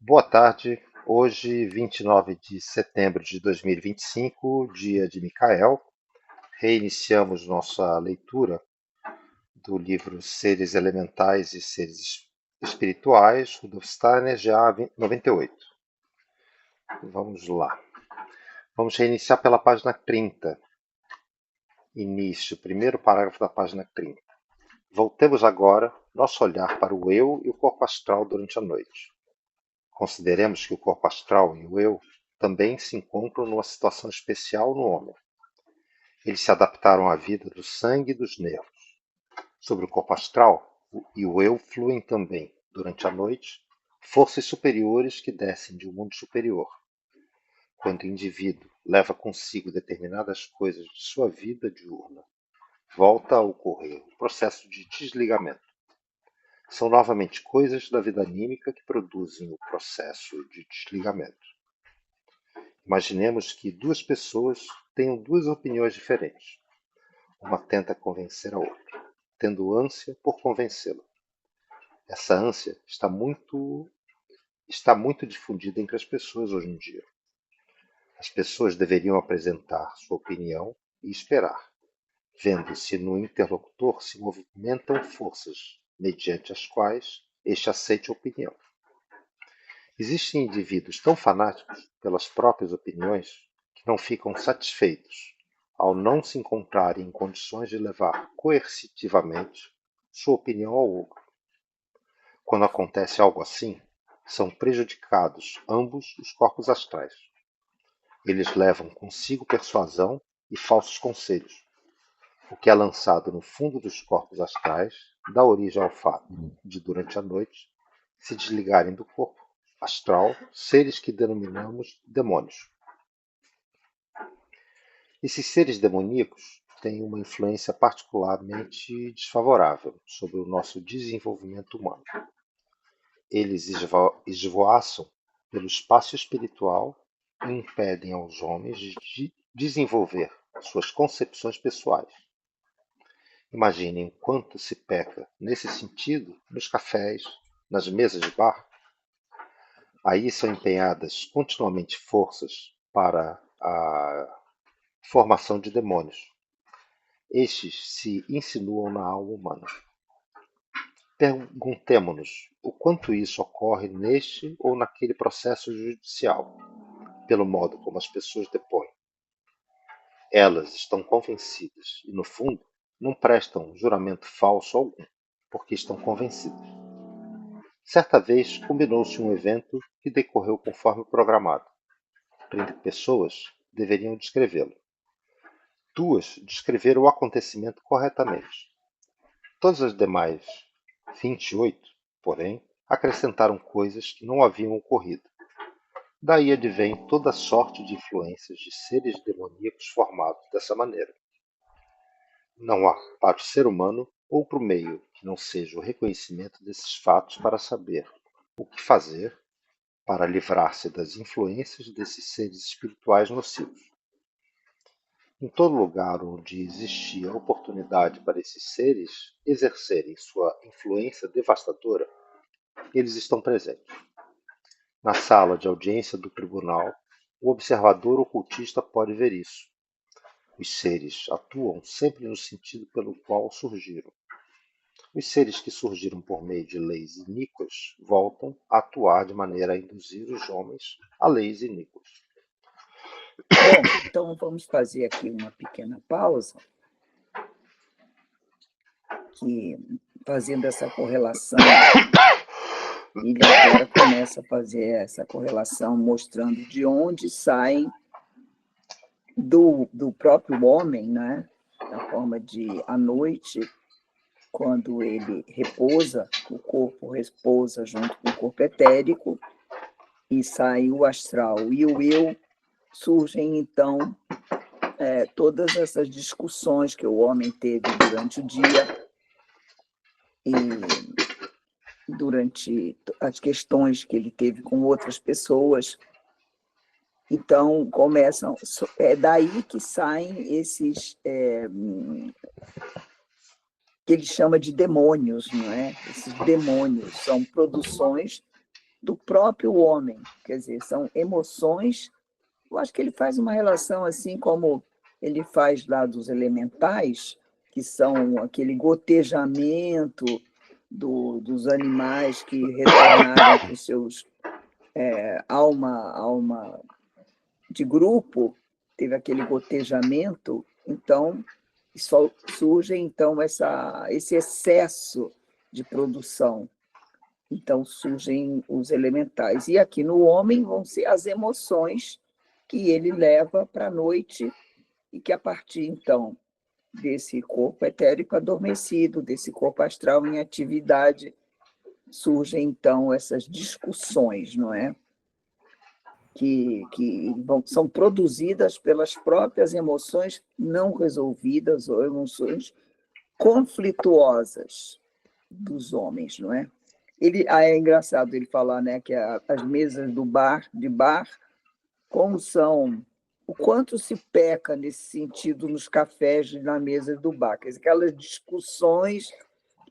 Boa tarde. Hoje, 29 de setembro de 2025, dia de Micael, reiniciamos nossa leitura do livro Seres Elementais e Seres Espirituais, Rudolf Steiner, GA 98. Vamos lá. Vamos reiniciar pela página 30. Início, primeiro parágrafo da página 30. Voltemos agora nosso olhar para o eu e o corpo astral durante a noite. Consideremos que o corpo astral e o eu também se encontram numa situação especial no homem. Eles se adaptaram à vida do sangue e dos nervos. Sobre o corpo astral e o eu fluem também, durante a noite, forças superiores que descem de um mundo superior. Quando o indivíduo leva consigo determinadas coisas de sua vida diurna, volta a ocorrer um processo de desligamento. São novamente coisas da vida anímica que produzem o processo de desligamento. Imaginemos que duas pessoas tenham duas opiniões diferentes. Uma tenta convencer a outra, tendo ânsia por convencê-la. Essa ânsia está muito difundida entre as pessoas hoje em dia. As pessoas deveriam apresentar sua opinião e esperar, vendo se no interlocutor se movimentam forças mediante as quais este aceite a opinião. Existem indivíduos tão fanáticos pelas próprias opiniões que não ficam satisfeitos ao não se encontrarem em condições de levar coercitivamente sua opinião ao outro. Quando acontece algo assim, são prejudicados ambos os corpos astrais. Eles levam consigo persuasão e falsos conselhos. O que é lançado no fundo dos corpos astrais dá origem ao fato de, durante a noite, se desligarem do corpo astral seres que denominamos demônios. Esses seres demoníacos têm uma influência particularmente desfavorável sobre o nosso desenvolvimento humano. Eles esvoaçam pelo espaço espiritual e impedem aos homens de desenvolver suas concepções pessoais. Imaginem quanto se peca nesse sentido nos cafés, nas mesas de bar. Aí são empenhadas continuamente forças para a formação de demônios. Estes se insinuam na alma humana. Perguntemo-nos o quanto isso ocorre neste ou naquele processo judicial, pelo modo como as pessoas depõem. Elas estão convencidas e, no fundo, não prestam juramento falso algum, porque estão convencidas. Certa vez combinou-se um evento que decorreu conforme programado. 30 pessoas deveriam descrevê-lo. 2 descreveram o acontecimento corretamente. Todas as demais 28, porém, acrescentaram coisas que não haviam ocorrido. Daí advém toda sorte de influências de seres demoníacos formados dessa maneira. Não há para o ser humano outro meio que não seja o reconhecimento desses fatos para saber o que fazer para livrar-se das influências desses seres espirituais nocivos. Em todo lugar onde existia oportunidade para esses seres exercerem sua influência devastadora, eles estão presentes. Na sala de audiência do tribunal, o observador ocultista pode ver isso. Os seres atuam sempre no sentido pelo qual surgiram. Os seres que surgiram por meio de leis iníquas voltam a atuar de maneira a induzir os homens a leis iníquas. Bom, então vamos fazer aqui uma pequena pausa, que fazendo essa correlação, ele agora começa a fazer essa correlação mostrando de onde saem do próprio homem, né? Da forma de, à noite, quando ele repousa, o corpo repousa junto com o corpo etérico, e sai o astral e o eu, surgem, então, todas essas discussões que o homem teve durante o dia e durante as questões que ele teve com outras pessoas. Então, começam, é daí que saem esses, que ele chama de demônios, não é? Esses demônios são produções do próprio homem. Quer dizer, são emoções. Eu acho que ele faz uma relação assim como ele faz lá dos elementais, que são aquele gotejamento dos animais que retornaram para os seus alma de grupo, teve aquele gotejamento, então surge então esse excesso de produção. Então surgem os elementais. E aqui no homem vão ser as emoções que ele leva para a noite e que, a partir, então, desse corpo etérico adormecido, desse corpo astral em atividade, surgem, então, essas discussões, não é? Que são produzidas pelas próprias emoções não resolvidas ou emoções conflituosas dos homens, não é? É engraçado ele falar, né, que as mesas de bar, como são, o quanto se peca nesse sentido nos cafés na mesa do bar, quer dizer, aquelas discussões,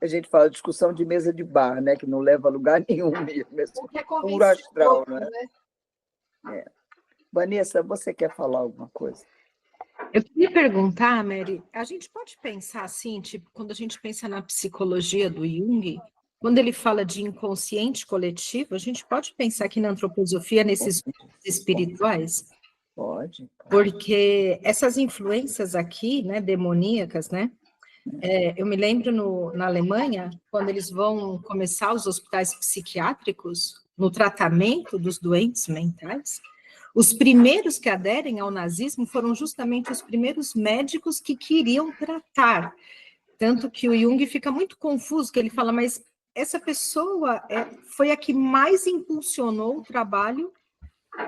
a gente fala discussão de mesa de bar, né, que não leva a lugar nenhum mesmo, é puro astral, né? Vanessa, você quer falar alguma coisa? Eu queria perguntar, Mary, a gente pode pensar assim, tipo, quando a gente pensa na psicologia do Jung, quando ele fala de inconsciente coletivo, a gente pode pensar aqui na antroposofia nesses espirituais? Pode. Porque essas influências aqui, né, demoníacas, né, eu me lembro na Alemanha, quando eles vão começar os hospitais psiquiátricos no tratamento dos doentes mentais, os primeiros que aderem ao nazismo foram justamente os primeiros médicos que queriam tratar. Tanto que o Jung fica muito confuso, que ele fala, mas essa pessoa foi a que mais impulsionou o trabalho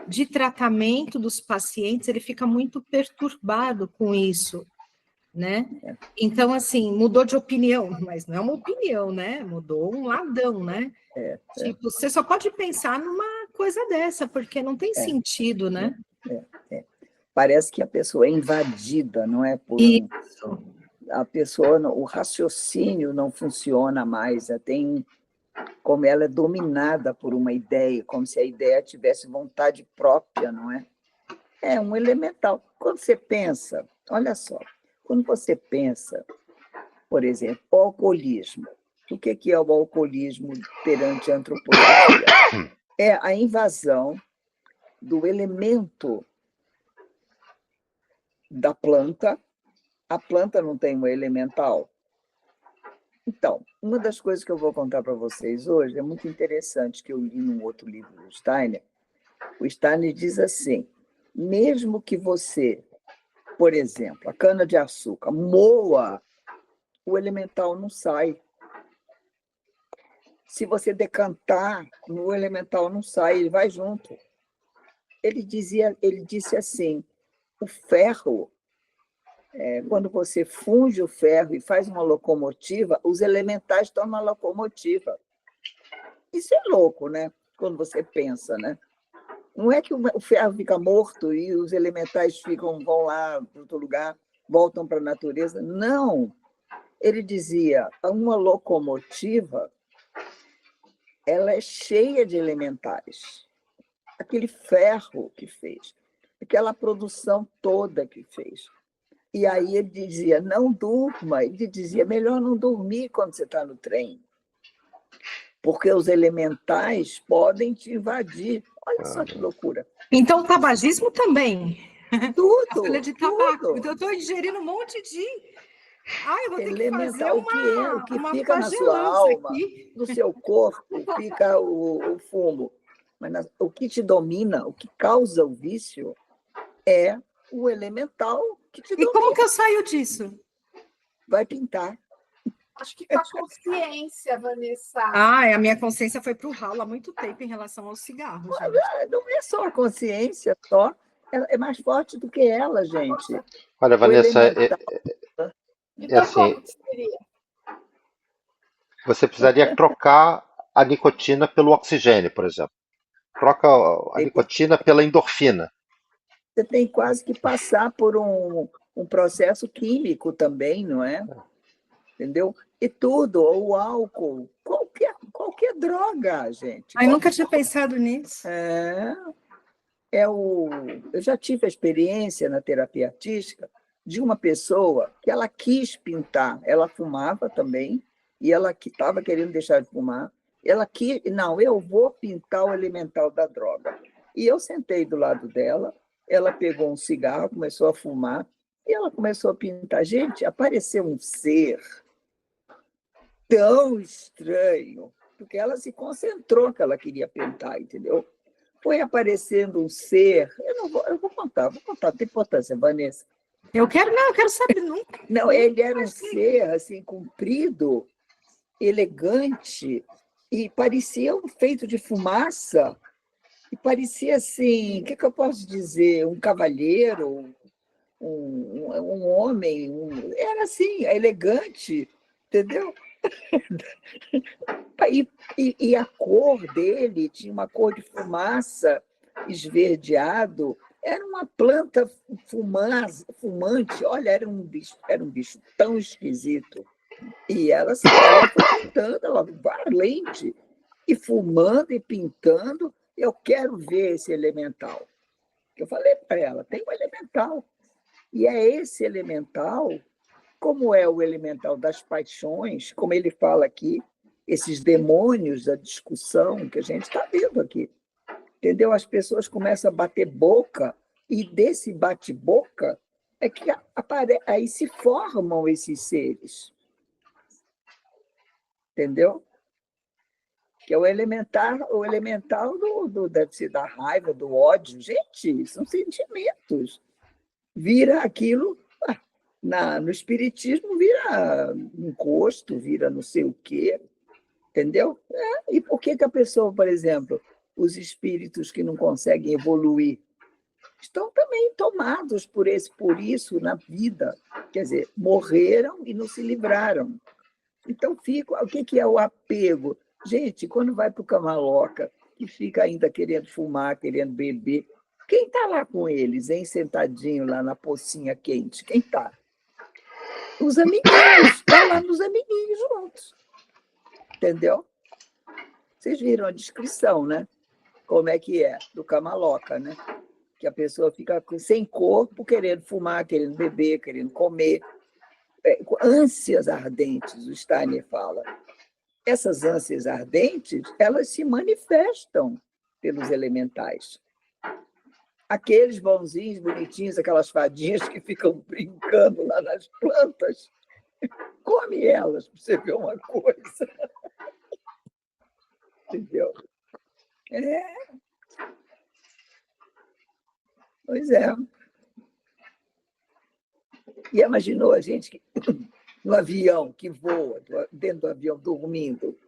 de tratamento dos pacientes, ele fica muito perturbado com isso, né? Então, assim, mudou de opinião, mas não é uma opinião, né? Mudou um ladão, né? Tipo, você só pode pensar numa coisa dessa, porque não tem sentido, né? Parece que a pessoa é invadida, não é? Isso. A pessoa, o raciocínio não funciona mais, como ela é dominada por uma ideia, como se a ideia tivesse vontade própria, não é? É um elemental. Quando você pensa, olha só, quando você pensa, por exemplo, o alcoolismo, o que é o alcoolismo perante a antroposofia? É a invasão do elemento da planta. A planta não tem um elemental. Então, uma das coisas que eu vou contar para vocês hoje é muito interessante, que eu li num outro livro do Steiner. O Steiner diz assim, mesmo que você, por exemplo, a cana-de-açúcar, moa, o elemental não sai. Se você decantar, o elemental não sai, ele vai junto. Ele disse assim, o ferro, quando você funde o ferro e faz uma locomotiva, os elementais estão na locomotiva. Isso é louco, né? Quando você pensa, né? Não é que o ferro fica morto e os elementais vão lá para outro lugar, voltam para a natureza. Não. Ele dizia, uma locomotiva, ela é cheia de elementais. Aquele ferro que fez, aquela produção toda que fez. E aí ele dizia, não durma. Ele dizia, melhor não dormir quando você está no trem, porque os elementais podem te invadir. Olha só que loucura. Então, o tabagismo também. Tudo. A folha de tabaco. Tudo. Então, eu estou ingerindo um monte de... eu vou ter elemental, que fazer o que uma fica na sua alma, aqui. no seu corpo, fica o fumo. Mas o que te domina, o que causa o vício, é o elemental que te domina. E como que eu saio disso? Vai pintar. Acho que com a consciência, Vanessa. A minha consciência foi para o ralo há muito tempo em relação ao cigarro. Não é só a consciência, só. É mais forte do que ela, gente. Olha, Vanessa, Então, assim, como que seria? você precisaria trocar a nicotina pelo oxigênio, por exemplo. Troca a nicotina pela endorfina. Você tem quase que passar por um processo químico também, não é? Entendeu? E tudo, o álcool, qualquer qualquer droga, gente. Ai, nunca tinha pensado nisso. Eu já tive a experiência na terapia artística de uma pessoa que ela quis pintar. Ela fumava também, e ela que estava querendo deixar de fumar. Ela quis, não, eu vou pintar o elemental da droga. E eu sentei do lado dela, ela pegou um cigarro, começou a fumar, e ela começou a pintar. Gente, apareceu um ser tão estranho, porque ela se concentrou que ela queria pintar, entendeu? Foi aparecendo um ser, eu vou contar, não tem importância, Vanessa. Eu quero saber nunca. Não, ele era um ser assim, comprido, elegante, e parecia feito de fumaça, e parecia assim, o que eu posso dizer? Um cavalheiro, um homem, era assim, elegante, entendeu? E a cor dele tinha uma cor de fumaça, esverdeado, era uma planta fumante, olha, era um bicho tão esquisito. E ela foi pintando, ela valente, e fumando e pintando. Eu quero ver esse elemental. Eu falei para ela, tem um elemental. E é esse elemental, como é o elemental das paixões, como ele fala aqui, esses demônios da discussão que a gente está vendo aqui. Entendeu? As pessoas começam a bater boca, e desse bate-boca é que aí se formam esses seres. Entendeu? Que é o elemental deve ser da raiva, do ódio. Gente, são sentimentos. Vira aquilo, no espiritismo vira encosto, vira não sei o quê, entendeu? E por que a pessoa, por exemplo, os espíritos que não conseguem evoluir, estão também tomados por isso na vida, quer dizer, morreram e não se livraram. Então, o que é o apego? Gente, quando vai para o Camaloca, que fica ainda querendo fumar, querendo beber, quem está lá com eles, hein, sentadinho lá na pocinha quente? Quem está? Os amiguinhos, estão lá nos amiguinhos juntos. Entendeu? Vocês viram a descrição, né? Como é que é, do Camaloca, né? Que a pessoa fica sem corpo, querendo fumar, querendo beber, querendo comer. Ânsias ardentes, o Steiner fala. Essas ânsias ardentes, elas se manifestam pelos elementais. Aqueles bonzinhos, bonitinhos, aquelas fadinhas que ficam brincando lá nas plantas, come elas, para você ver uma coisa. Entendeu? Pois é. E imaginou a gente no avião que voa, dentro do avião, dormindo,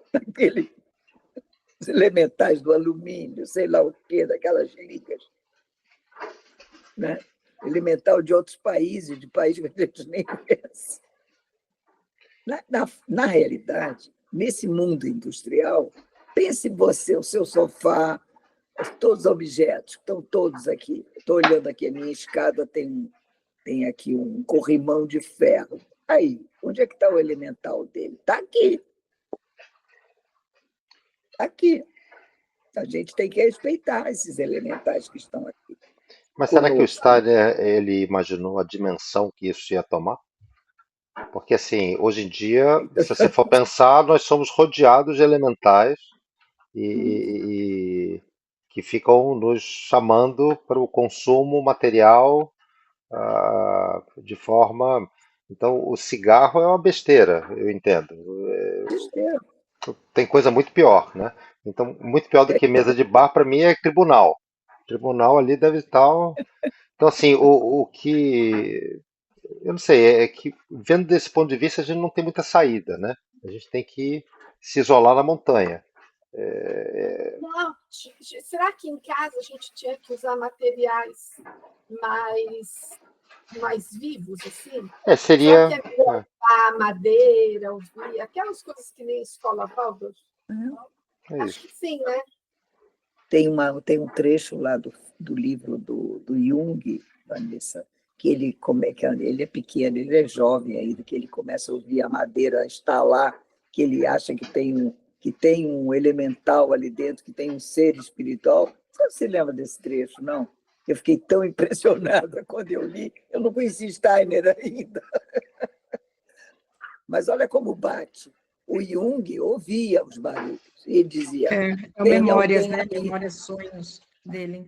os elementais do alumínio, sei lá o quê, daquelas ligas. Né? Elemental de outros países, de países que a gente nem conhece. Na realidade, nesse mundo industrial, pense você, o seu sofá, todos os objetos, estão todos aqui. Estou olhando aqui, a minha escada tem aqui um corrimão de ferro. Aí, onde é que está o elemental dele? Está aqui. Está aqui. A gente tem que respeitar esses elementais que estão aqui. Mas será que o Steiner ele imaginou a dimensão que isso ia tomar? Porque, assim, hoje em dia, se você for pensar, nós somos rodeados de elementais e que ficam nos chamando para o consumo material de forma... Então, o cigarro é uma besteira, eu entendo. Besteira. Tem coisa muito pior, né? Então, muito pior do que mesa de bar, para mim, é tribunal. Tribunal ali deve estar... Então, assim, o que... Eu não sei, é que vendo desse ponto de vista a gente não tem muita saída, né? A gente tem que se isolar na montanha. Não, será que em casa a gente tinha que usar materiais mais vivos, assim? Seria... Será que é melhor usar madeira, aquelas coisas que nem a escola Waldorf? Acho que sim, né? Tem um trecho lá do livro do Jung, Vanessa, que ele é pequeno, ele é jovem ainda, que ele começa a ouvir a madeira estalar, que ele acha que tem que tem um elemental ali dentro, que tem um ser espiritual. Você se lembra desse trecho, não? Eu fiquei tão impressionada quando eu li. Eu não conheci Steiner ainda. Mas olha como bate. O Jung ouvia os barulhos. Ele dizia... Memórias, né? Memórias, sonhos dele.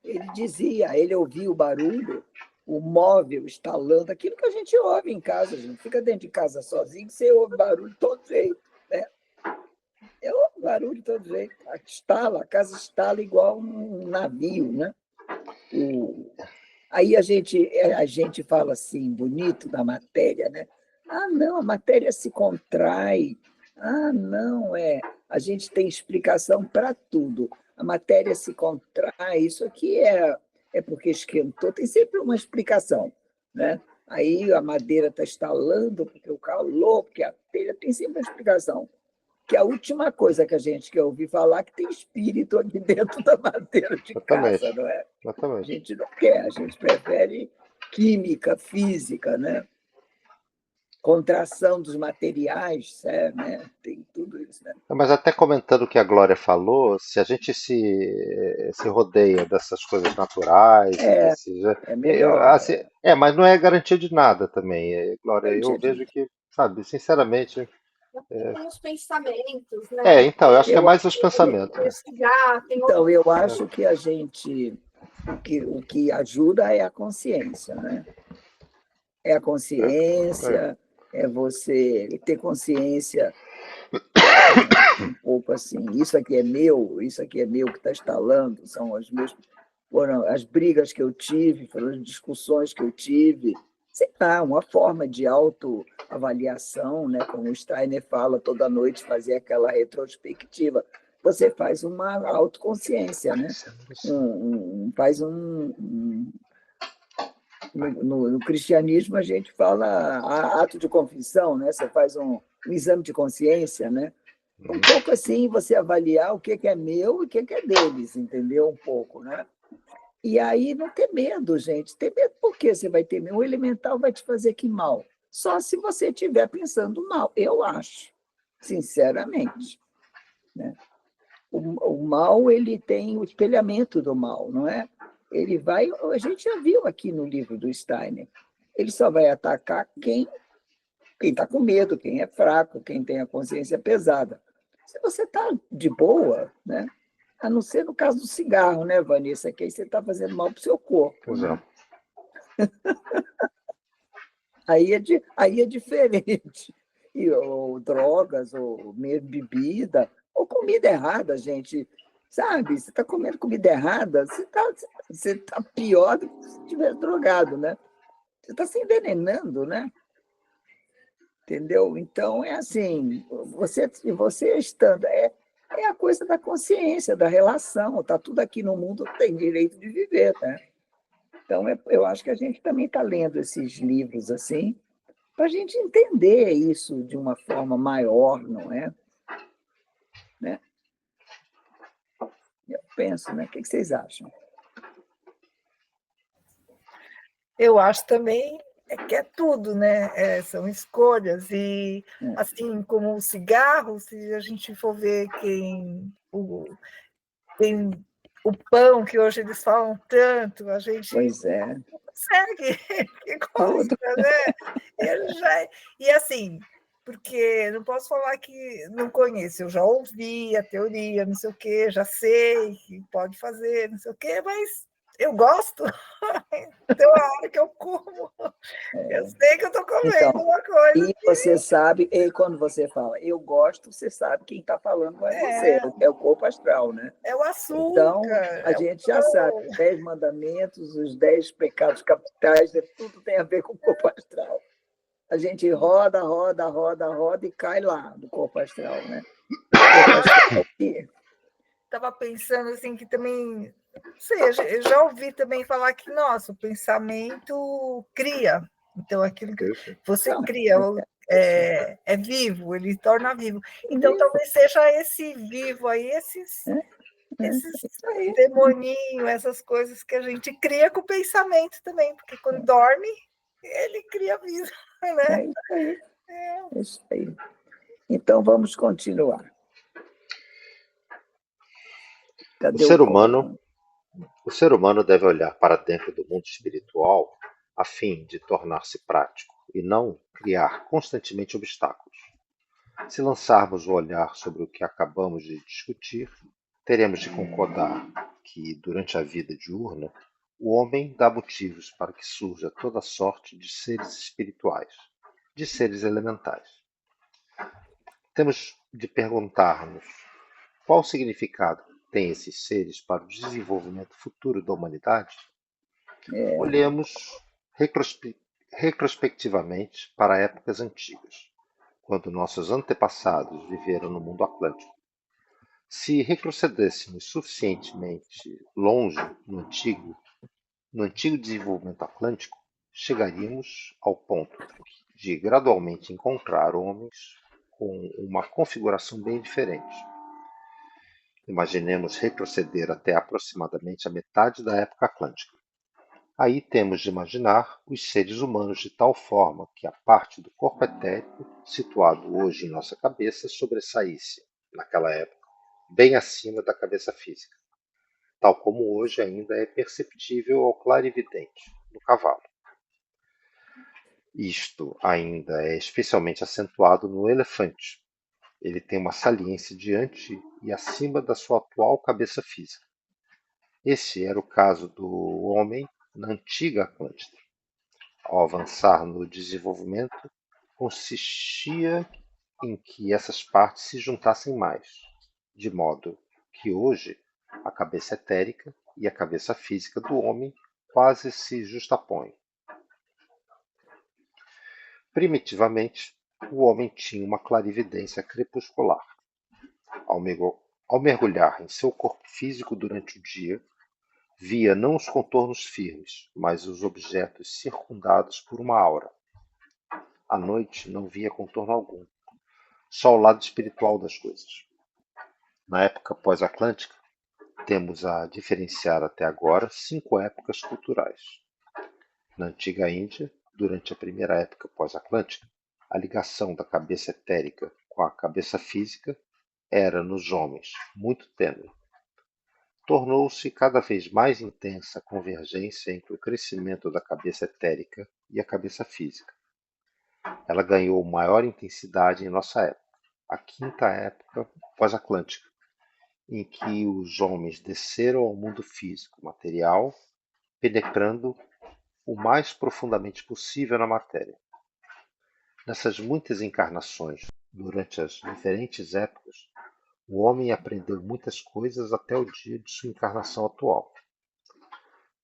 Ele dizia, ele ouvia o barulho, o móvel estalando, aquilo que a gente ouve em casa, a gente fica dentro de casa sozinho, você ouve barulho de todo jeito, né? Eu ouvo barulho de todo jeito. A casa estala igual um navio, né? Aí a gente fala assim, bonito da matéria, né? Ah, não, a matéria se contrai. Ah, não, a gente tem explicação para tudo. A matéria se contrai, isso aqui é porque esquentou, tem sempre uma explicação, né? Aí a madeira está estalando, porque o calor, porque a telha, tem sempre uma explicação. Que a última coisa que a gente quer ouvir falar é que tem espírito aqui dentro da madeira de casa, não é? A gente não quer, a gente prefere química, física, né? Contração dos materiais, né? Tem tudo isso, né? Mas até comentando o que a Glória falou, se a gente se rodeia dessas coisas naturais, é melhor. mas não é garantia de nada também, Glória. Eu vejo que, sabe, sinceramente. Tem os pensamentos, né? Então, eu acho que é mais os pensamentos. Então, eu acho que a gente. O que ajuda é a consciência, né? É a consciência, é você ter consciência um pouco assim, isso aqui é meu que está instalando, foram as brigas que eu tive, foram as discussões que eu tive, sei lá, uma forma de autoavaliação, né? Como o Steiner fala, toda noite fazer aquela retrospectiva. Você faz uma autoconsciência, né? Faz no cristianismo a gente fala ato de confissão, né? Você faz um exame de consciência, né? Um pouco assim, você avaliar o que é meu e o que é deles, entendeu? Um pouco, né? E aí não ter medo, gente. Ter medo por que você vai ter medo? O elemental vai te fazer que mal? Só se você estiver pensando mal, eu acho, sinceramente, né? O mal, ele tem o espelhamento do mal, não é? Ele vai, a gente já viu aqui no livro do Steiner, ele só vai atacar quem está com medo, quem é fraco, quem tem a consciência pesada. Se você está de boa, né? A não ser no caso do cigarro, né, Vanessa? Que aí você está fazendo mal para o seu corpo. Né? Aí é diferente. Ou drogas, ou mesmo bebida, ou comida errada, gente. Sabe? Você está comendo comida errada, você tá pior do que se estiver drogado, né? Você está se envenenando, né? Entendeu? Então, é assim, você estando... É a coisa da consciência, da relação. Está tudo aqui no mundo, tem direito de viver, né? Então, eu acho que a gente também está lendo esses livros assim, para a gente entender isso de uma forma maior, não é? Né? Eu penso, né? O que vocês acham? Eu acho também que é tudo, né? São escolhas, e assim como o cigarro, se a gente for ver tem o pão, que hoje eles falam tanto, a gente não consegue, que gosta, né? E assim, porque não posso falar que não conheço, eu já ouvi a teoria, não sei o quê, já sei que pode fazer, não sei o quê, mas eu gosto, então a hora que eu como, eu sei que eu estou comendo uma coisa. E você sabe, e quando você fala eu gosto, você sabe quem está falando é você, é o corpo astral, né? É o açúcar. Então, a gente já sabe, os 10 mandamentos, os 10 pecados capitais, tudo tem a ver com o corpo astral. A gente roda e cai lá no corpo astral, né? Estava pensando assim que também, não sei, eu já ouvi também falar que, nossa, o pensamento cria. Então, aquilo que você cria é vivo, ele torna vivo. Então, talvez seja esse vivo aí, esses demoninhos, essas coisas que a gente cria com o pensamento também, porque quando dorme, ele cria vida, né? É isso aí. Então, vamos continuar. O ser humano, o ser humano deve olhar para dentro do mundo espiritual a fim de tornar-se prático e não criar constantemente obstáculos. Se lançarmos o olhar sobre o que acabamos de discutir, teremos de concordar que, durante a vida diurna, o homem dá motivos para que surja toda sorte de seres espirituais, de seres elementais. Temos de perguntar-nos qual o significado têm esses seres para o desenvolvimento futuro da humanidade? Olhemos retrospectivamente para épocas antigas, quando nossos antepassados viveram no mundo atlântico. Se retrocedêssemos suficientemente longe no antigo desenvolvimento atlântico, chegaríamos ao ponto de gradualmente encontrar homens com uma configuração bem diferente. Imaginemos retroceder até aproximadamente a metade da época atlântica. Aí temos de imaginar os seres humanos de tal forma que a parte do corpo etérico, situado hoje em nossa cabeça, sobressaísse, naquela época, bem acima da cabeça física, tal como hoje ainda é perceptível ao clarividente, no cavalo. Isto ainda é especialmente acentuado no elefante. Ele tem uma saliência diante e acima da sua atual cabeça física. Esse era o caso do homem na antiga Atlântida. Ao avançar no desenvolvimento, consistia em que essas partes se juntassem mais, de modo que hoje a cabeça etérica e a cabeça física do homem quase se justapõem. Primitivamente, o homem tinha uma clarividência crepuscular. Ao mergulhar em seu corpo físico durante o dia, via não os contornos firmes, mas os objetos circundados por uma aura. À noite não via contorno algum, só o lado espiritual das coisas. Na época pós-atlântica, temos a diferenciar até agora 5 épocas culturais. Na antiga Índia, durante a primeira época pós-atlântica, a ligação da cabeça etérica com a cabeça física era, nos homens, muito tênue. Tornou-se cada vez mais intensa a convergência entre o crescimento da cabeça etérica e a cabeça física. Ela ganhou maior intensidade em nossa época, a 5ª época pós-atlântica, em que os homens desceram ao mundo físico material, penetrando o mais profundamente possível na matéria. Nessas muitas encarnações, durante as diferentes épocas, o homem aprendeu muitas coisas até o dia de sua encarnação atual.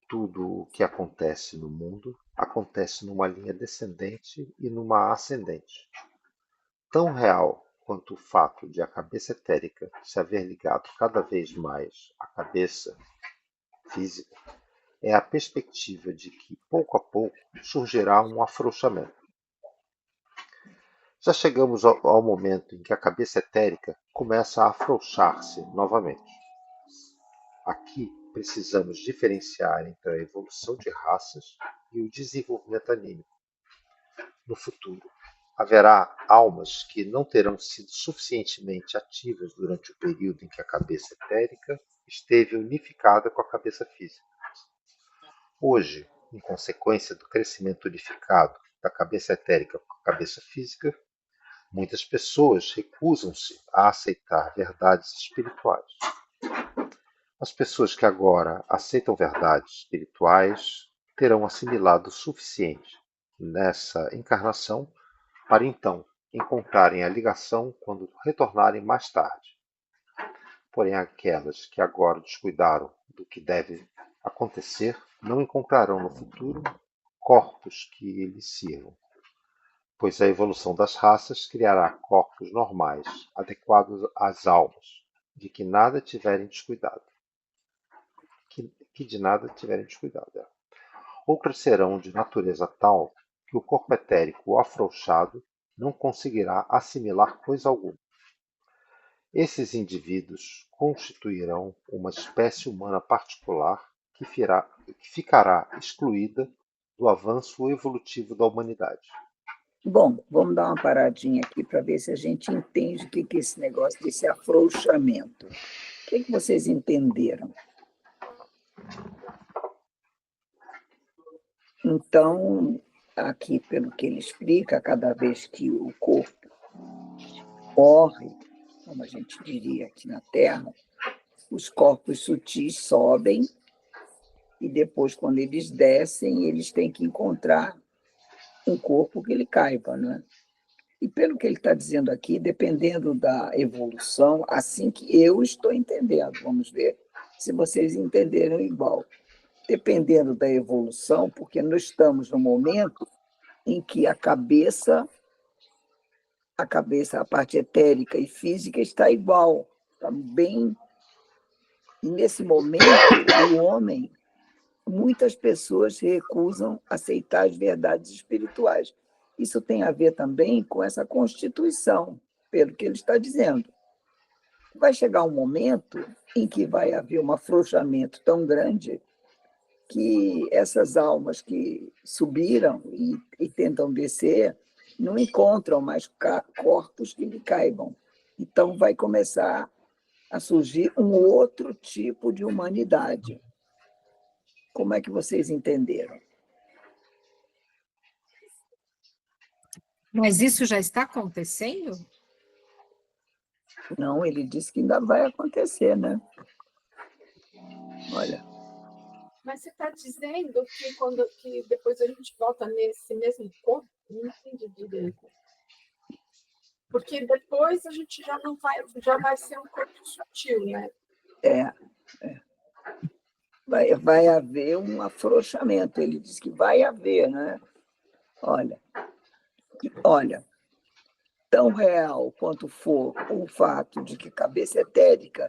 Tudo o que acontece no mundo acontece numa linha descendente e numa ascendente. Tão real quanto o fato de a cabeça etérica se haver ligado cada vez mais à cabeça física é a perspectiva de que, pouco a pouco, surgirá um afrouxamento. Já chegamos ao momento em que a cabeça etérica começa a afrouxar-se novamente. Aqui precisamos diferenciar entre a evolução de raças e o desenvolvimento anímico. No futuro, haverá almas que não terão sido suficientemente ativas durante o período em que a cabeça etérica esteve unificada com a cabeça física. Hoje, em consequência do crescimento unificado da cabeça etérica com a cabeça física, muitas pessoas recusam-se a aceitar verdades espirituais. As pessoas que agora aceitam verdades espirituais terão assimilado o suficiente nessa encarnação para então encontrarem a ligação quando retornarem mais tarde. Porém, aquelas que agora descuidaram do que deve acontecer não encontrarão no futuro corpos que lhes sirvam, pois a evolução das raças criará corpos normais, adequados às almas, de que nada tiverem descuidado. Que de nada tiverem descuidado. Outras serão de natureza tal que o corpo etérico afrouxado não conseguirá assimilar coisa alguma. Esses indivíduos constituirão uma espécie humana particular que ficará excluída do avanço evolutivo da humanidade. Bom, vamos dar uma paradinha aqui para ver se a gente entende o que é esse negócio desse afrouxamento. que vocês entenderam? Então, aqui, pelo que ele explica, cada vez que o corpo morre, como a gente diria aqui na Terra, os corpos sutis sobem e depois, quando eles descem, eles têm que encontrar um corpo que lhe caiba, não é? E pelo que ele está dizendo aqui, dependendo da evolução, assim que eu estou entendendo, vamos ver se vocês entenderam igual. Dependendo da evolução, porque nós estamos no momento em que a cabeça, a parte etérica e física está igual, está bem. E nesse momento, o homem, muitas pessoas se recusam a aceitar as verdades espirituais. Isso tem a ver também com essa constituição, pelo que ele está dizendo. Vai chegar um momento em que vai haver um afrouxamento tão grande que essas almas que subiram e tentam descer não encontram mais corpos que lhe caibam. Então vai começar a surgir um outro tipo de humanidade. Como é que vocês entenderam? Mas isso já está acontecendo? Não, ele disse que ainda vai acontecer, né? Olha. Mas você está dizendo que depois a gente volta nesse mesmo corpo? Não entendi direito. Porque depois a gente já vai ser um corpo sutil, né? É. Vai haver um afrouxamento. Ele diz que vai haver, né? Olha, tão real quanto for o fato de que a cabeça etérica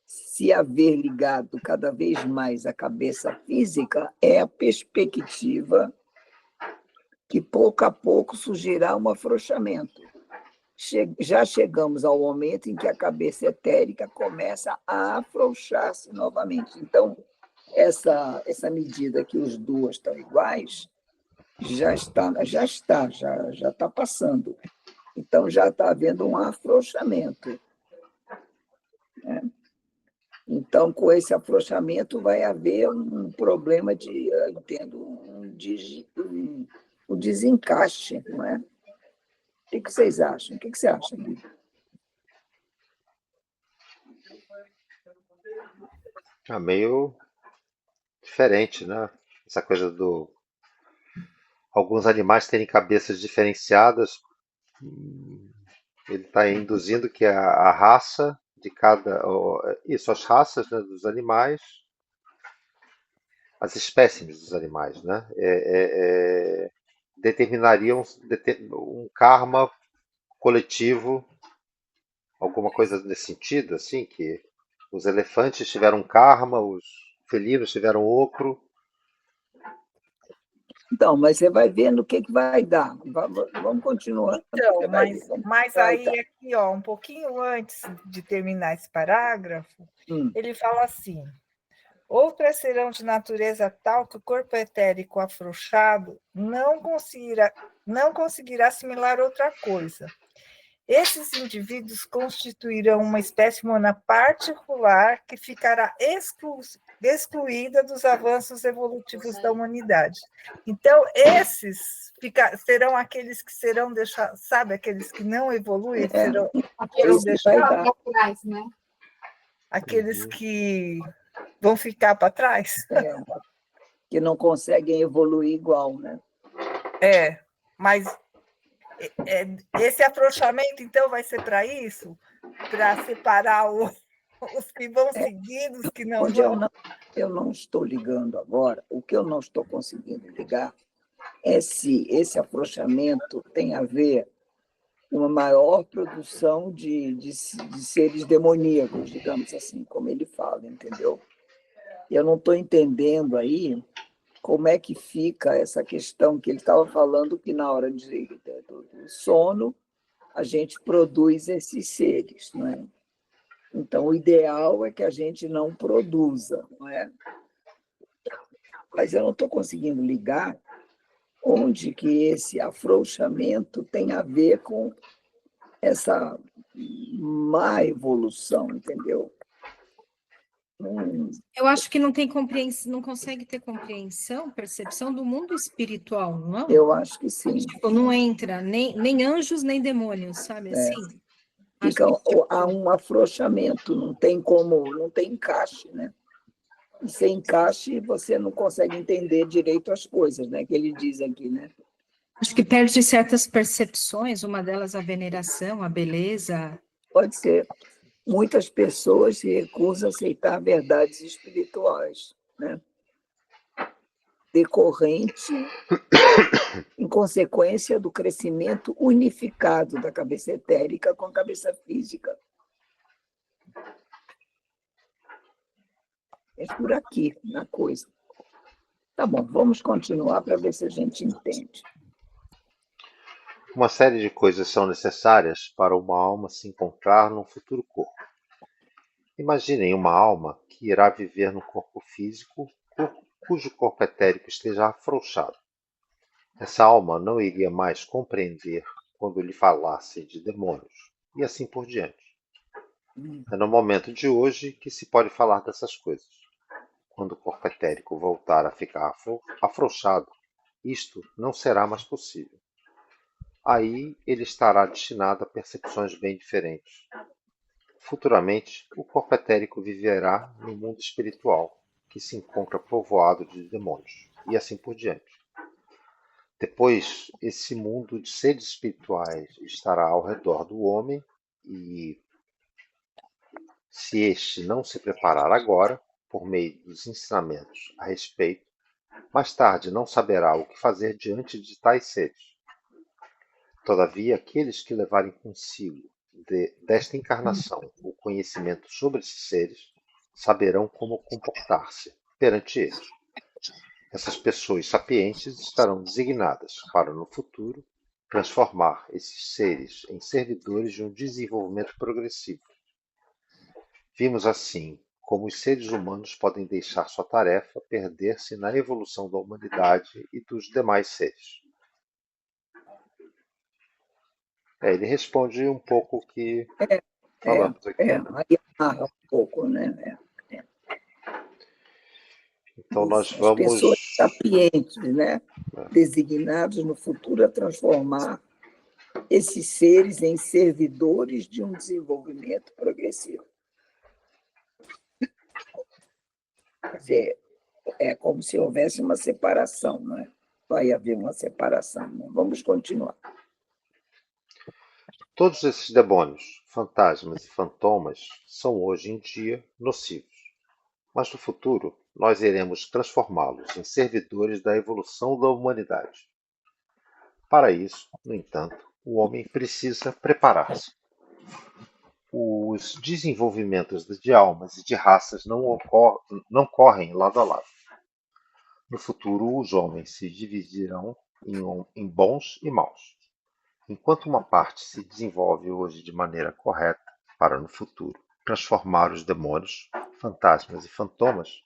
se haver ligado cada vez mais à cabeça física, é a perspectiva que pouco a pouco surgirá um afrouxamento. Já chegamos ao momento em que a cabeça etérica começa a afrouxar-se novamente. Então, essa medida que os duas estão iguais, já está passando. Então, já está havendo um afrouxamento, né? Então, com esse afrouxamento, vai haver um problema eu entendo, um desencaixe, não é? O que vocês acham? O que você acha, Guido? Meio diferente, né? Essa coisa do alguns animais terem cabeças diferenciadas. Ele está induzindo que a raça de cada. Isso, as raças, né, dos animais, as espécimes dos animais, né? Determinariam um karma coletivo, alguma coisa nesse sentido, assim, que os elefantes tiveram um karma, os felinos tiveram outro. Então, mas você vai vendo o que vai dar. Vamos continuar. Então, mas aí aqui, ó, um pouquinho antes de terminar esse parágrafo, ele fala assim: outras serão de natureza tal que o corpo etérico afrouxado não conseguirá assimilar outra coisa. Esses indivíduos constituirão uma espécie humana particular que ficará excluída dos avanços evolutivos da humanidade. Então, esses serão aqueles que serão deixados, sabe, aqueles que não evoluem, serão aqueles deixados para trás, né? Aqueles que vão ficar para trás. Que não conseguem evoluir igual, né? Mas esse afrouxamento, então, vai ser para isso? Para separar os que vão seguir dos que não vão? Eu não estou ligando agora. O que eu não estou conseguindo ligar é se esse afrouxamento tem a ver com uma maior produção de seres demoníacos, digamos assim, como ele fala, entendeu? Eu não estou entendendo aí como é que fica essa questão que ele estava falando, que na hora do sono a gente produz esses seres, não é? Então, o ideal é que a gente não produza, não é? Mas eu não estou conseguindo ligar onde que esse afrouxamento tem a ver com essa má evolução, entendeu? Eu acho que não tem compreensão, não consegue ter compreensão, percepção do mundo espiritual, não? Eu acho que sim. Tipo, não entra nem anjos, nem demônios, sabe assim? Fica, há um afrouxamento, não tem como, não tem encaixe, né? E sem encaixe, você não consegue entender direito as coisas, né? Que ele diz aqui, né? Acho que perde certas percepções, uma delas a veneração, a beleza. Pode ser. Muitas pessoas se recusam a aceitar verdades espirituais, né? Decorrente, em consequência do crescimento unificado da cabeça etérica com a cabeça física. É por aqui na coisa. Tá bom, vamos continuar para ver se a gente entende. Uma série de coisas são necessárias para uma alma se encontrar num futuro corpo. Imaginem uma alma que irá viver num corpo físico cujo corpo etérico esteja afrouxado. Essa alma não iria mais compreender quando lhe falassem de demônios, e assim por diante. É no momento de hoje que se pode falar dessas coisas. Quando o corpo etérico voltar a ficar afrouxado, isto não será mais possível. Aí ele estará destinado a percepções bem diferentes. Futuramente, o corpo etérico viverá no mundo espiritual, que se encontra povoado de demônios, e assim por diante. Depois, esse mundo de seres espirituais estará ao redor do homem e, se este não se preparar agora, por meio dos ensinamentos a respeito, mais tarde não saberá o que fazer diante de tais seres. Todavia, aqueles que levarem consigo desta encarnação o conhecimento sobre esses seres saberão como comportar-se perante eles. Essas pessoas sapientes estarão designadas para, no futuro, transformar esses seres em servidores de um desenvolvimento progressivo. Vimos assim como os seres humanos podem deixar sua tarefa perder-se na evolução da humanidade e dos demais seres. Ele responde um pouco o que falamos aqui. Aí amarra um pouco, né? Então nós As vamos... pessoas sapientes, né? Designados no futuro a transformar esses seres em servidores de um desenvolvimento progressivo. Quer dizer, é como se houvesse uma separação, não é? Vai haver uma separação. Né? Vamos continuar. Todos esses demônios, fantasmas e fantomas são hoje em dia nocivos, mas no futuro nós iremos transformá-los em servidores da evolução da humanidade. Para isso, no entanto, o homem precisa preparar-se. Os desenvolvimentos de almas e de raças não correm lado a lado. No futuro, os homens se dividirão em bons e maus. Enquanto uma parte se desenvolve hoje de maneira correta, para no futuro transformar os demônios, fantasmas e fantomas,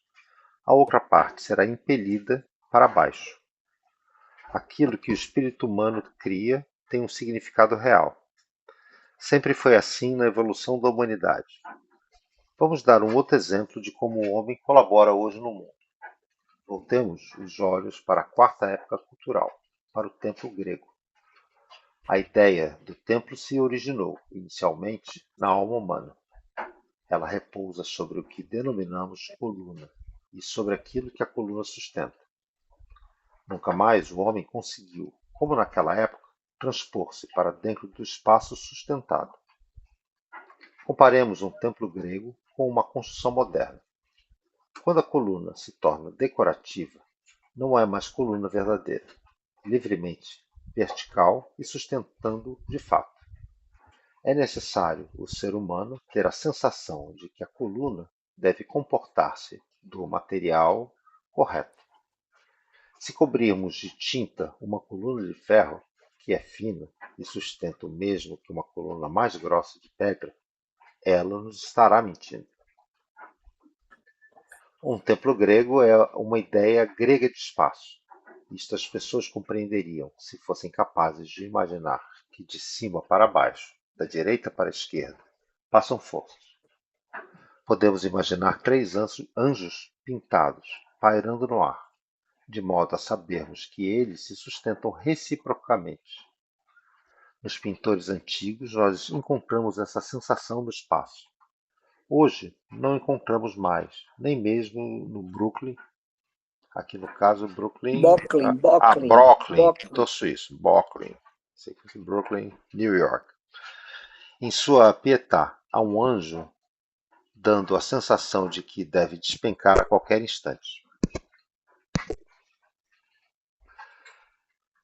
a outra parte será impelida para baixo. Aquilo que o espírito humano cria tem um significado real. Sempre foi assim na evolução da humanidade. Vamos dar um outro exemplo de como o homem colabora hoje no mundo. Voltemos os olhos para a quarta época cultural, para o templo grego. A ideia do templo se originou, inicialmente, na alma humana. Ela repousa sobre o que denominamos coluna e sobre aquilo que a coluna sustenta. Nunca mais o homem conseguiu, como naquela época, transpor-se para dentro do espaço sustentado. Comparemos um templo grego com uma construção moderna. Quando a coluna se torna decorativa, não é mais coluna verdadeira, livremente vertical e sustentando de fato. É necessário o ser humano ter a sensação de que a coluna deve comportar-se do material correto. Se cobrirmos de tinta uma coluna de ferro, que é fina e sustenta o mesmo que uma coluna mais grossa de pedra, ela nos estará mentindo. Um templo grego é uma ideia grega de espaço. Isto as pessoas compreenderiam se fossem capazes de imaginar que de cima para baixo, da direita para a esquerda, passam forças. Podemos imaginar 3 anjos pintados, pairando no ar, de modo a sabermos que eles se sustentam reciprocamente. Nos pintores antigos, nós encontramos essa sensação no espaço. Hoje, não encontramos mais, nem mesmo no Brooklyn. Aqui no caso, Brooklyn. Brooklyn, tô suíço, Brooklyn. Sei que é Brooklyn, New York. Em sua Pietà, há um anjo dando a sensação de que deve despencar a qualquer instante.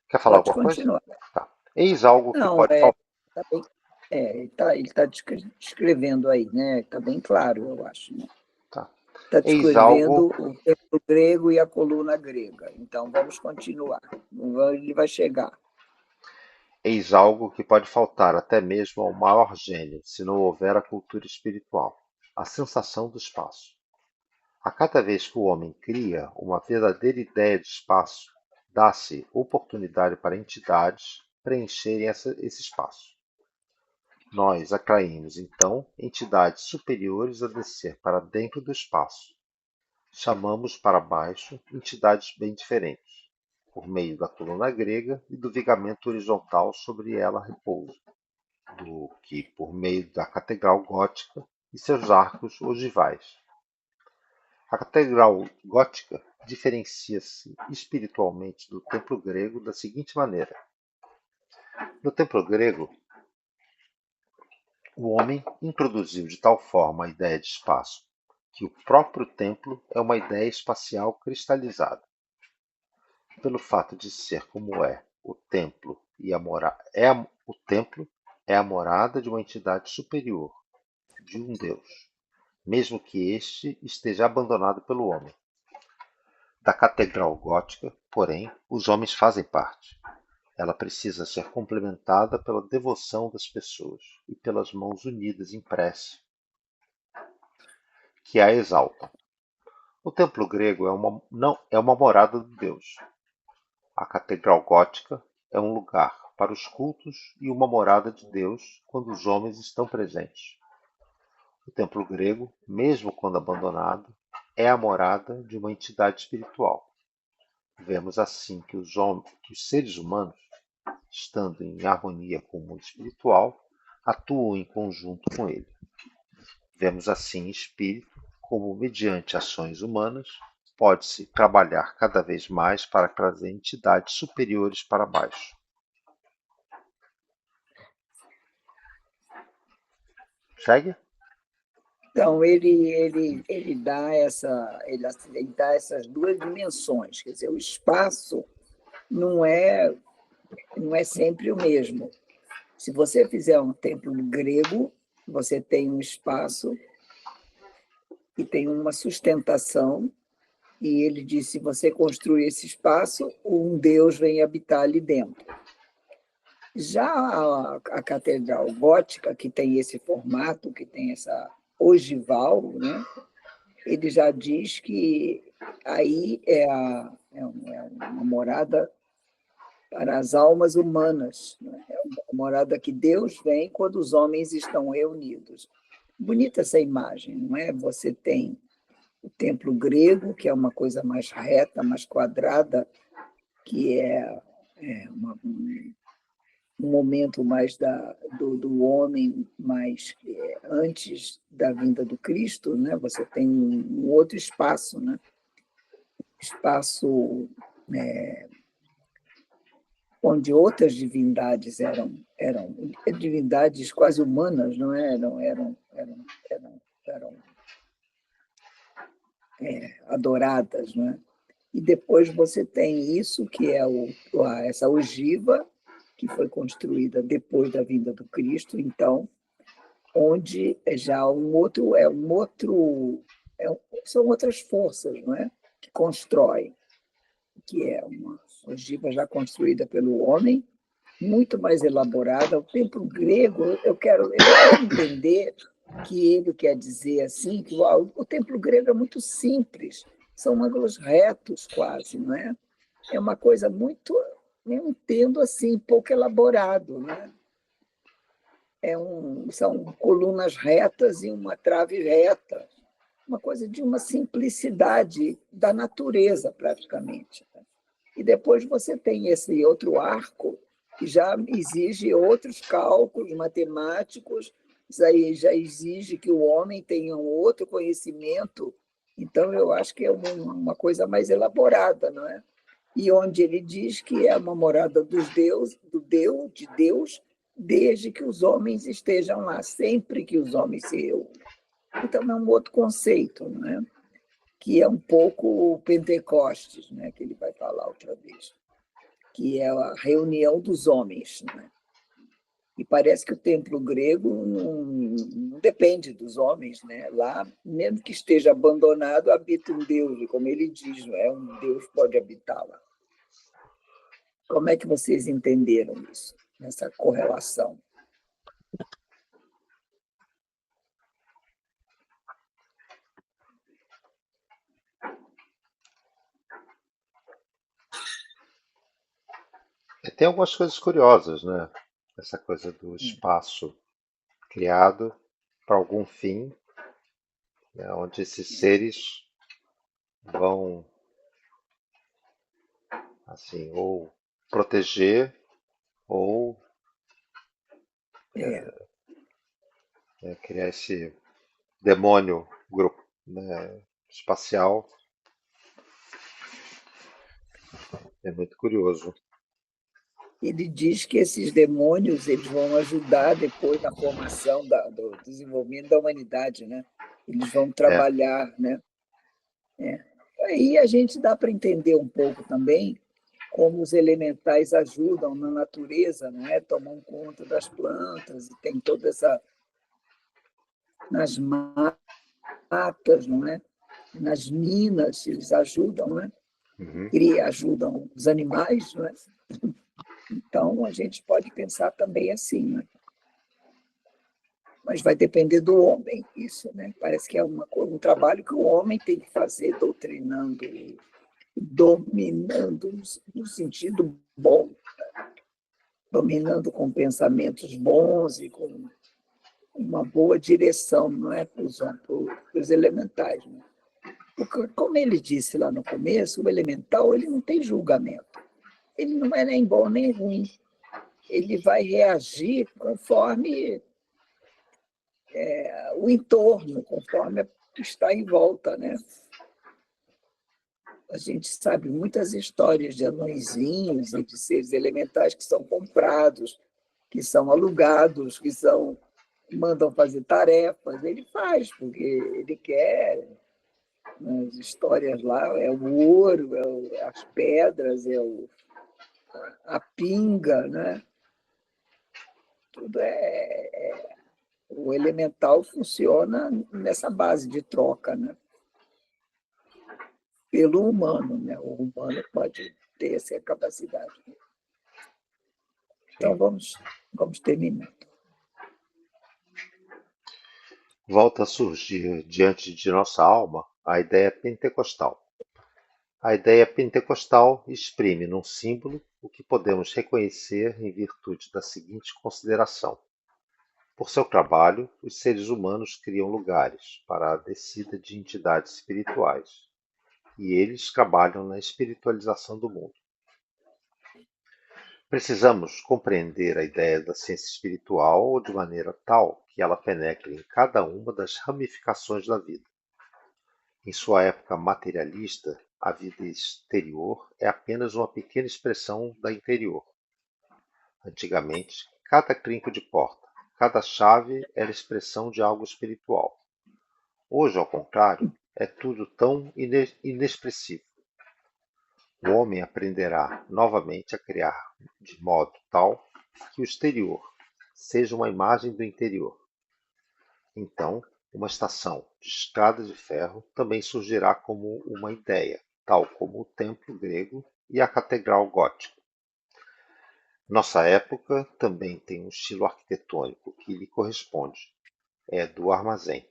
Quer falar Pode alguma continuar. coisa? Tá. Eis algo que Não, pode faltar. Tá bem, ele está descrevendo aí, né? Está bem claro, eu acho. Né? Tá. Está Eis descrevendo algo. o texto grego e a coluna grega. Então, vamos continuar. Ele vai chegar. Eis algo que pode faltar até mesmo ao maior gênio, se não houver a cultura espiritual, a sensação do espaço. A cada vez que o homem cria uma verdadeira ideia de espaço, dá-se oportunidade para entidades preencherem esse espaço. Nós atraímos, então, entidades superiores a descer para dentro do espaço. Chamamos para baixo entidades bem diferentes, por meio da coluna grega e do vigamento horizontal sobre ela repouso, do que por meio da catedral gótica e seus arcos ogivais. A catedral gótica diferencia-se espiritualmente do templo grego da seguinte maneira. No templo grego, o homem introduziu de tal forma a ideia de espaço que o próprio templo é uma ideia espacial cristalizada. Pelo fato de ser como é, o templo é a morada de uma entidade superior, de um Deus, mesmo que este esteja abandonado pelo homem. Da catedral gótica, porém, os homens fazem parte. Ela precisa ser complementada pela devoção das pessoas e pelas mãos unidas em prece, que a exaltam. O templo grego é uma morada de Deus. A catedral gótica é um lugar para os cultos e uma morada de Deus quando os homens estão presentes. O templo grego, mesmo quando abandonado, é a morada de uma entidade espiritual. Vemos assim que os seres humanos, estando em harmonia com o mundo espiritual, atuam em conjunto com ele. Vemos assim espírito como, mediante ações humanas, pode-se trabalhar cada vez mais para trazer entidades superiores para baixo. Segue? Então, ele dá essas duas dimensões. Quer dizer, o espaço não é sempre o mesmo. Se você fizer um templo grego, você tem um espaço e tem uma sustentação, e ele diz, se você construir esse espaço, um Deus vem habitar ali dentro. Já a catedral gótica, que tem esse formato, que tem essa ogival, né? Ele já diz que aí é uma morada para as almas humanas, né? É uma morada que Deus vem quando os homens estão reunidos. Bonita essa imagem, não é? Você tem o templo grego, que é uma coisa mais reta, mais quadrada, que é um momento mais do homem, mais antes da vinda do Cristo, né? Você tem um outro espaço, né? Espaço onde outras divindades eram divindades quase humanas, não eram adoradas, não é? E depois você tem isso, que é essa ogiva, que foi construída depois da vinda do Cristo, então, onde já são outras forças, não é? Que constroem, que é uma ogiva já construída pelo homem, muito mais elaborada. O templo grego, eu quero entender que ele quer dizer assim, que o templo grego é muito simples, são ângulos retos quase, não é? É uma coisa muito, eu entendo assim, pouco elaborado, né? são colunas retas e uma trave reta, uma coisa de uma simplicidade da natureza, praticamente. E depois você tem esse outro arco, que já exige outros cálculos matemáticos, isso aí já exige que o homem tenha um outro conhecimento. Então, eu acho que é uma coisa mais elaborada, não é? E onde ele diz que é uma morada de Deus, desde que os homens estejam lá, sempre que os homens se reúnem. Então, é um outro conceito, não é? Que é um pouco o Pentecostes, né? Que ele vai falar outra vez, que é a reunião dos homens. Né? E parece que o templo grego não depende dos homens. Né? Lá, mesmo que esteja abandonado, habita um Deus, e como ele diz, não é? Um Deus pode habitar lá. Como é que vocês entenderam isso, essa correlação? Tem algumas coisas curiosas, né? Essa coisa do espaço criado para algum fim, né? Onde esses seres vão, assim, ou proteger ou criar esse demônio grupo, né, espacial. É muito curioso. Ele diz que esses demônios eles vão ajudar depois na formação do desenvolvimento da humanidade, né? Eles vão trabalhar, né? Aí a gente dá para entender um pouco também como os elementais ajudam na natureza, né? Tomam conta das plantas e tem toda essa nas matas, não é? Nas minas eles ajudam, né? E ajudam os animais, não é? Então a gente pode pensar também assim, né? Mas vai depender do homem isso, né? Parece que é um trabalho que o homem tem que fazer, doutrinando e dominando no sentido bom, dominando com pensamentos bons e com uma boa direção, não é, para os elementais. Né? Porque, como ele disse lá no começo, o elemental ele não tem julgamento. Ele não é nem bom nem ruim. Ele vai reagir conforme o entorno, conforme está em volta, né? A gente sabe muitas histórias de anõezinhos e de seres elementais que são comprados, que são alugados, mandam fazer tarefas. Ele faz, porque ele quer. As histórias lá é o ouro, as pedras, a pinga, né? Tudo o elemental funciona nessa base de troca, né? Pelo humano, né? O humano pode ter essa capacidade. Então, vamos terminar. Volta a surgir diante de nossa alma a ideia pentecostal. A ideia pentecostal exprime num símbolo o que podemos reconhecer em virtude da seguinte consideração. Por seu trabalho, os seres humanos criam lugares para a descida de entidades espirituais, e eles trabalham na espiritualização do mundo. Precisamos compreender a ideia da ciência espiritual de maneira tal que ela penetre em cada uma das ramificações da vida. Em sua época materialista, a vida exterior é apenas uma pequena expressão da interior. Antigamente, cada trinco de porta, cada chave era expressão de algo espiritual. Hoje, ao contrário, é tudo tão inexpressivo. O homem aprenderá novamente a criar de modo tal que o exterior seja uma imagem do interior. Então, uma estação de estrada de ferro também surgirá como uma ideia, tal como o templo grego e a catedral gótica. Nossa época também tem um estilo arquitetônico que lhe corresponde. É do armazém.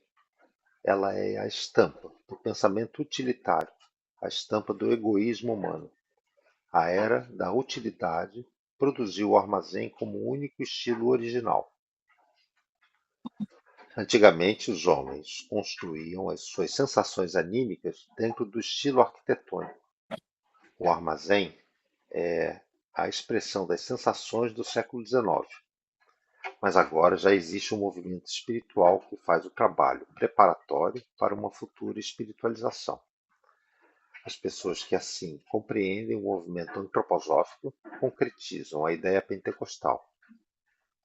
Ela é a estampa do pensamento utilitário, a estampa do egoísmo humano. A era da utilidade produziu o armazém como único estilo original. Antigamente, os homens construíam as suas sensações anímicas dentro do estilo arquitetônico. O armazém é a expressão das sensações do século XIX, mas agora já existe um movimento espiritual que faz o trabalho preparatório para uma futura espiritualização. As pessoas que assim compreendem o movimento antroposófico concretizam a ideia pentecostal.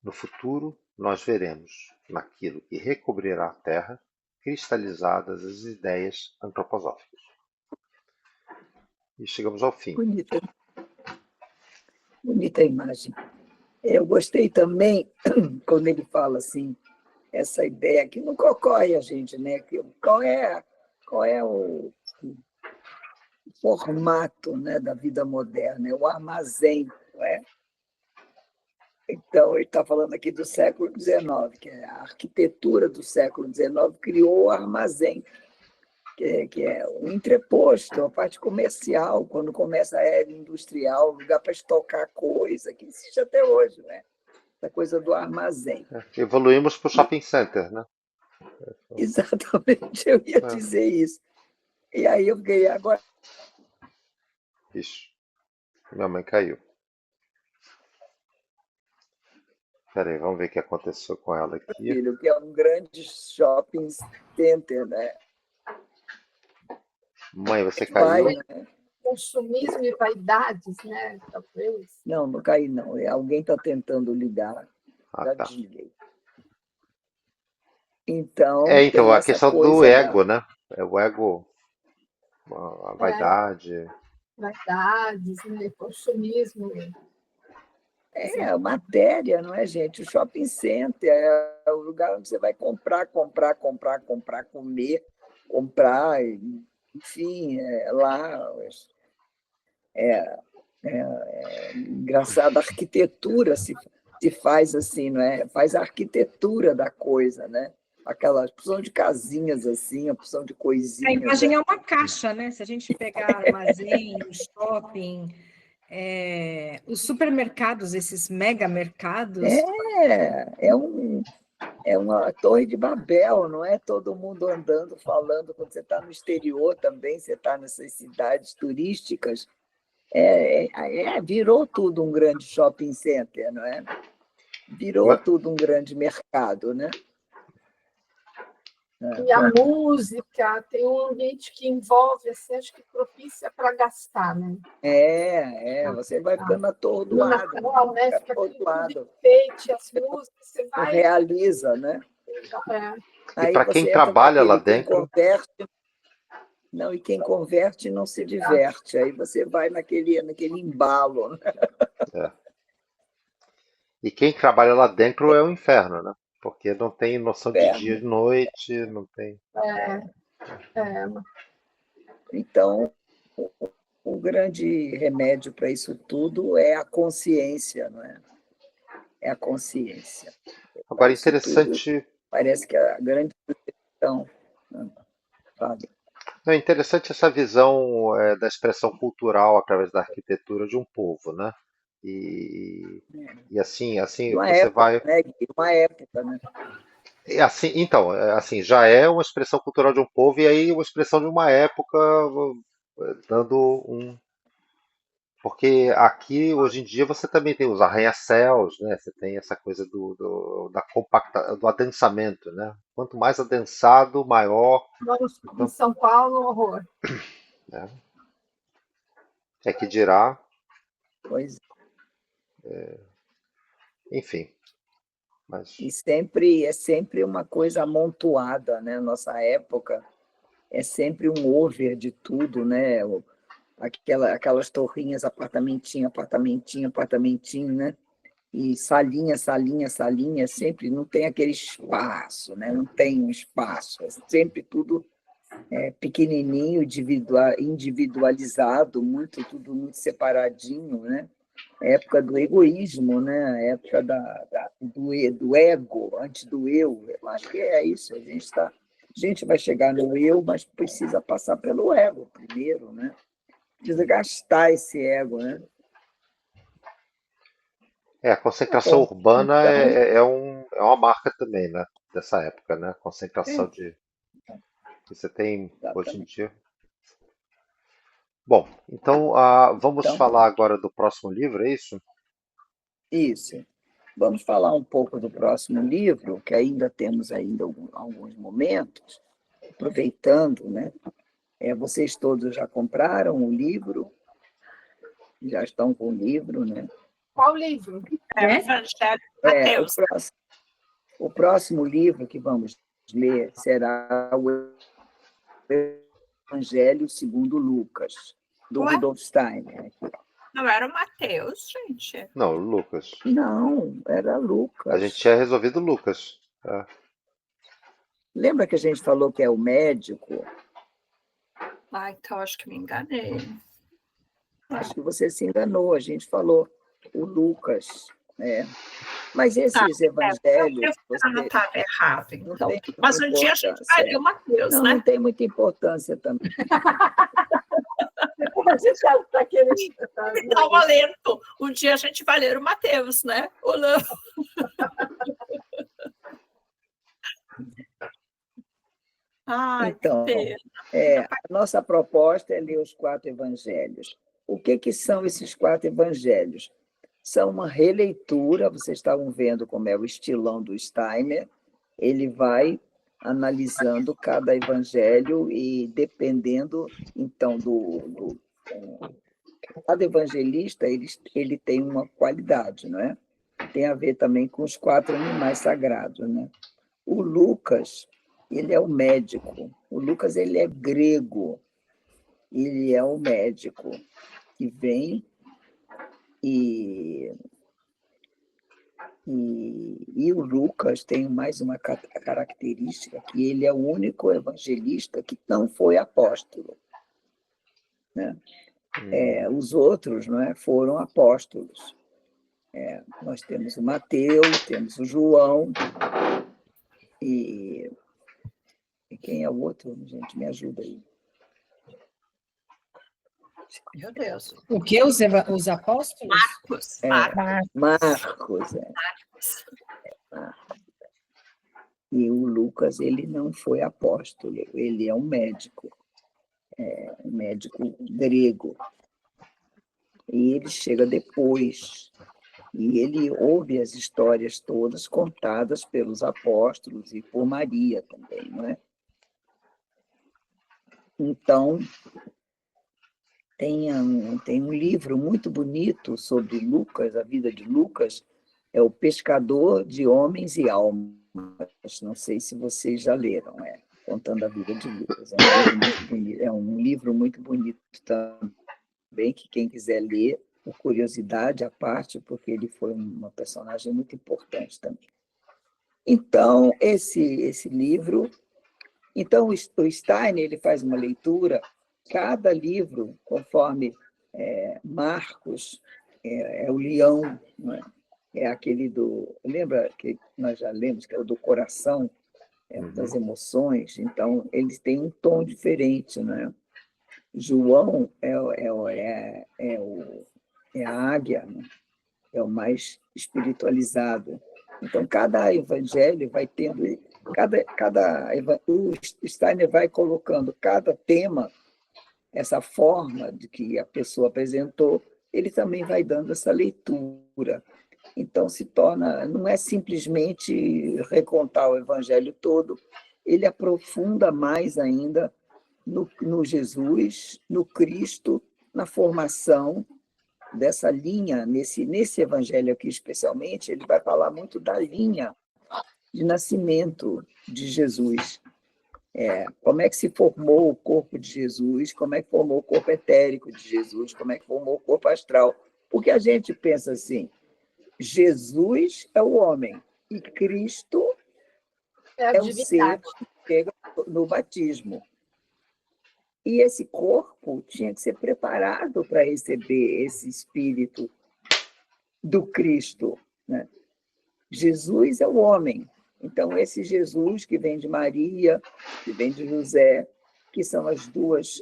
No futuro, nós veremos, naquilo que recobrirá a Terra, cristalizadas as ideias antroposóficas. E chegamos ao fim. Bonita, bonita imagem. Eu gostei também quando ele fala assim, essa ideia que nunca ocorre a gente, né? Qual é o formato, né, da vida moderna? É o armazém, não é? Então, ele está falando aqui do século XIX, que é a arquitetura do século XIX criou o armazém, que é o entreposto, a parte comercial, quando começa a era industrial, lugar para estocar coisa, que existe até hoje, né? Essa coisa do armazém. Evoluímos para o shopping center, né? Exatamente, eu ia dizer isso. E aí eu fiquei, agora... Isso. Minha mãe caiu. Peraí, vamos ver o que aconteceu com ela aqui. Filho, que é um grande shopping center, né? Mãe, você caiu? Vai, né? Consumismo e vaidades, né? Talvez. Não, não caí, não. Alguém está tentando ligar. Já Tá. desliguei. Então, então a essa questão do coisa ego, né? É o ego, a vaidade. Vaidades, né? Consumismo. É matéria, não é, gente? O shopping center é o lugar onde você vai comprar, comer, comprar, enfim, lá. Engraçado, a arquitetura se faz assim, não é? Faz a arquitetura da coisa, né? Aquela opção de casinhas assim, a opção de A coisinhas. imagem é uma caixa, né? Se a gente pegar armazém, shopping, os supermercados, esses mega mercados. É uma torre de Babel, não é todo mundo andando, falando. Quando você está no exterior também, você está nessas cidades turísticas, virou tudo um grande shopping center, não é? Virou tudo um grande mercado, né? E a música tem um ambiente que envolve, assim, acho que propícia para gastar, né? Você vai ficando atordoado. No Natal, né? Fica tudo enfeite, as músicas, você vai... Realiza, né? E para quem trabalha lá dentro... E quem converte não se diverte. Aí você vai naquele embalo. Né? E quem trabalha lá dentro é o inferno, né? Porque não tem noção de dia e noite, não tem... Então, o grande remédio para isso tudo é a consciência, não é? É a consciência. Agora, interessante... Parece que a grande questão... É interessante essa visão da expressão cultural através da arquitetura de um povo, né? E assim uma você época, vai... Né? Uma época, né? Assim, já é uma expressão cultural de um povo e aí uma expressão de uma época, dando um... Porque aqui, hoje em dia, você também tem os arranha-céus, né? Você tem essa coisa do adensamento, né? Quanto mais adensado, maior... Em São Paulo, horror. É que dirá... Pois enfim. Mas... E é sempre uma coisa amontoada, né? Nossa época é sempre um over de tudo, né? Aquelas torrinhas, apartamentinho, né? E salinha, sempre não tem aquele espaço, né? Não tem um espaço, é sempre tudo pequenininho, individualizado, tudo muito separadinho, né? Época do egoísmo, né? Época do ego, antes do eu. Eu acho que é isso. A gente vai chegar no eu, mas precisa passar pelo ego primeiro, né? Precisa gastar esse ego, né? A concentração urbana é uma marca também, né? dessa época, né? Concentração que você tem hoje em Exatamente. dia. Bom, então vamos Então, falar agora do próximo livro, é isso? isso. Vamos falar um pouco do próximo livro, que ainda temos alguns momentos, aproveitando, né? Vocês todos já compraram o livro, já estão com o livro, né? Qual livro? É o Evangelho de Mateus. O próximo livro que vamos ler será o Evangelho segundo Lucas, do Ué? Rudolf Steiner. Não era o Mateus, gente. Não, Lucas. Não, era A Lucas. gente tinha resolvido Lucas. Lembra que a gente falou que é o médico? Então acho que me enganei. Acho que você se enganou, a gente falou o Lucas. Mas esses evangelhos... Eu estava errado, então. Mas um dia a gente vai ler o Mateus, né? Não tem muita importância também. A gente está querendo. Estava lendo. Um dia a gente vai ler o Mateus, né? Ou não? Então, a nossa proposta é ler os 4 evangelhos. O que são esses 4 evangelhos? São uma releitura, vocês estavam vendo como é o estilão do Steiner, ele vai analisando cada evangelho e dependendo, então, cada evangelista, ele tem uma qualidade, não é? Tem a ver também com os 4 animais sagrados, né? O Lucas, ele é o médico. O Lucas, ele é grego. Ele é o médico que vem e o Lucas tem mais uma característica, que ele é o único evangelista que não foi apóstolo, né? Os outros, não é, foram apóstolos. Nós temos o Mateus, temos o João, e quem é o outro? Gente, me ajuda aí. Meu Deus. O que? Os apóstolos? Marcos. E o Lucas, ele não foi apóstolo, ele é um médico grego. E ele chega depois, e ele ouve as histórias todas contadas pelos apóstolos e por Maria também, não é? Então, tem um livro muito bonito sobre Lucas, a vida de Lucas, é O Pescador de Homens e Almas. Não sei se vocês já leram, contando a vida de Lucas. É um livro muito bonito também, que quem quiser ler, por curiosidade à parte, porque ele foi uma personagem muito importante também. Então, esse livro... Então, o Steiner, ele faz uma leitura, cada livro, conforme Marcos, é o leão, não é? É aquele lembra que nós já lemos, que é o do coração, das emoções, então eles têm um tom diferente, né? João é a águia, né? É o mais espiritualizado. Então, cada evangelho vai tendo... O Steiner vai colocando cada tema, essa forma de que a pessoa apresentou, ele também vai dando essa leitura. Então, se torna, não é simplesmente recontar o evangelho todo, ele aprofunda mais ainda no Jesus, no Cristo, na formação dessa linha, nesse evangelho aqui especialmente, ele vai falar muito da linha de nascimento de Jesus. Como é que se formou o corpo de Jesus, como é que formou o corpo etérico de Jesus, como é que formou o corpo astral. Porque a gente pensa assim, Jesus é o homem e Cristo é o ser que chega no batismo. E esse corpo tinha que ser preparado para receber esse espírito do Cristo, né? Jesus é o homem. Então, esse Jesus que vem de Maria, que vem de José, que são as duas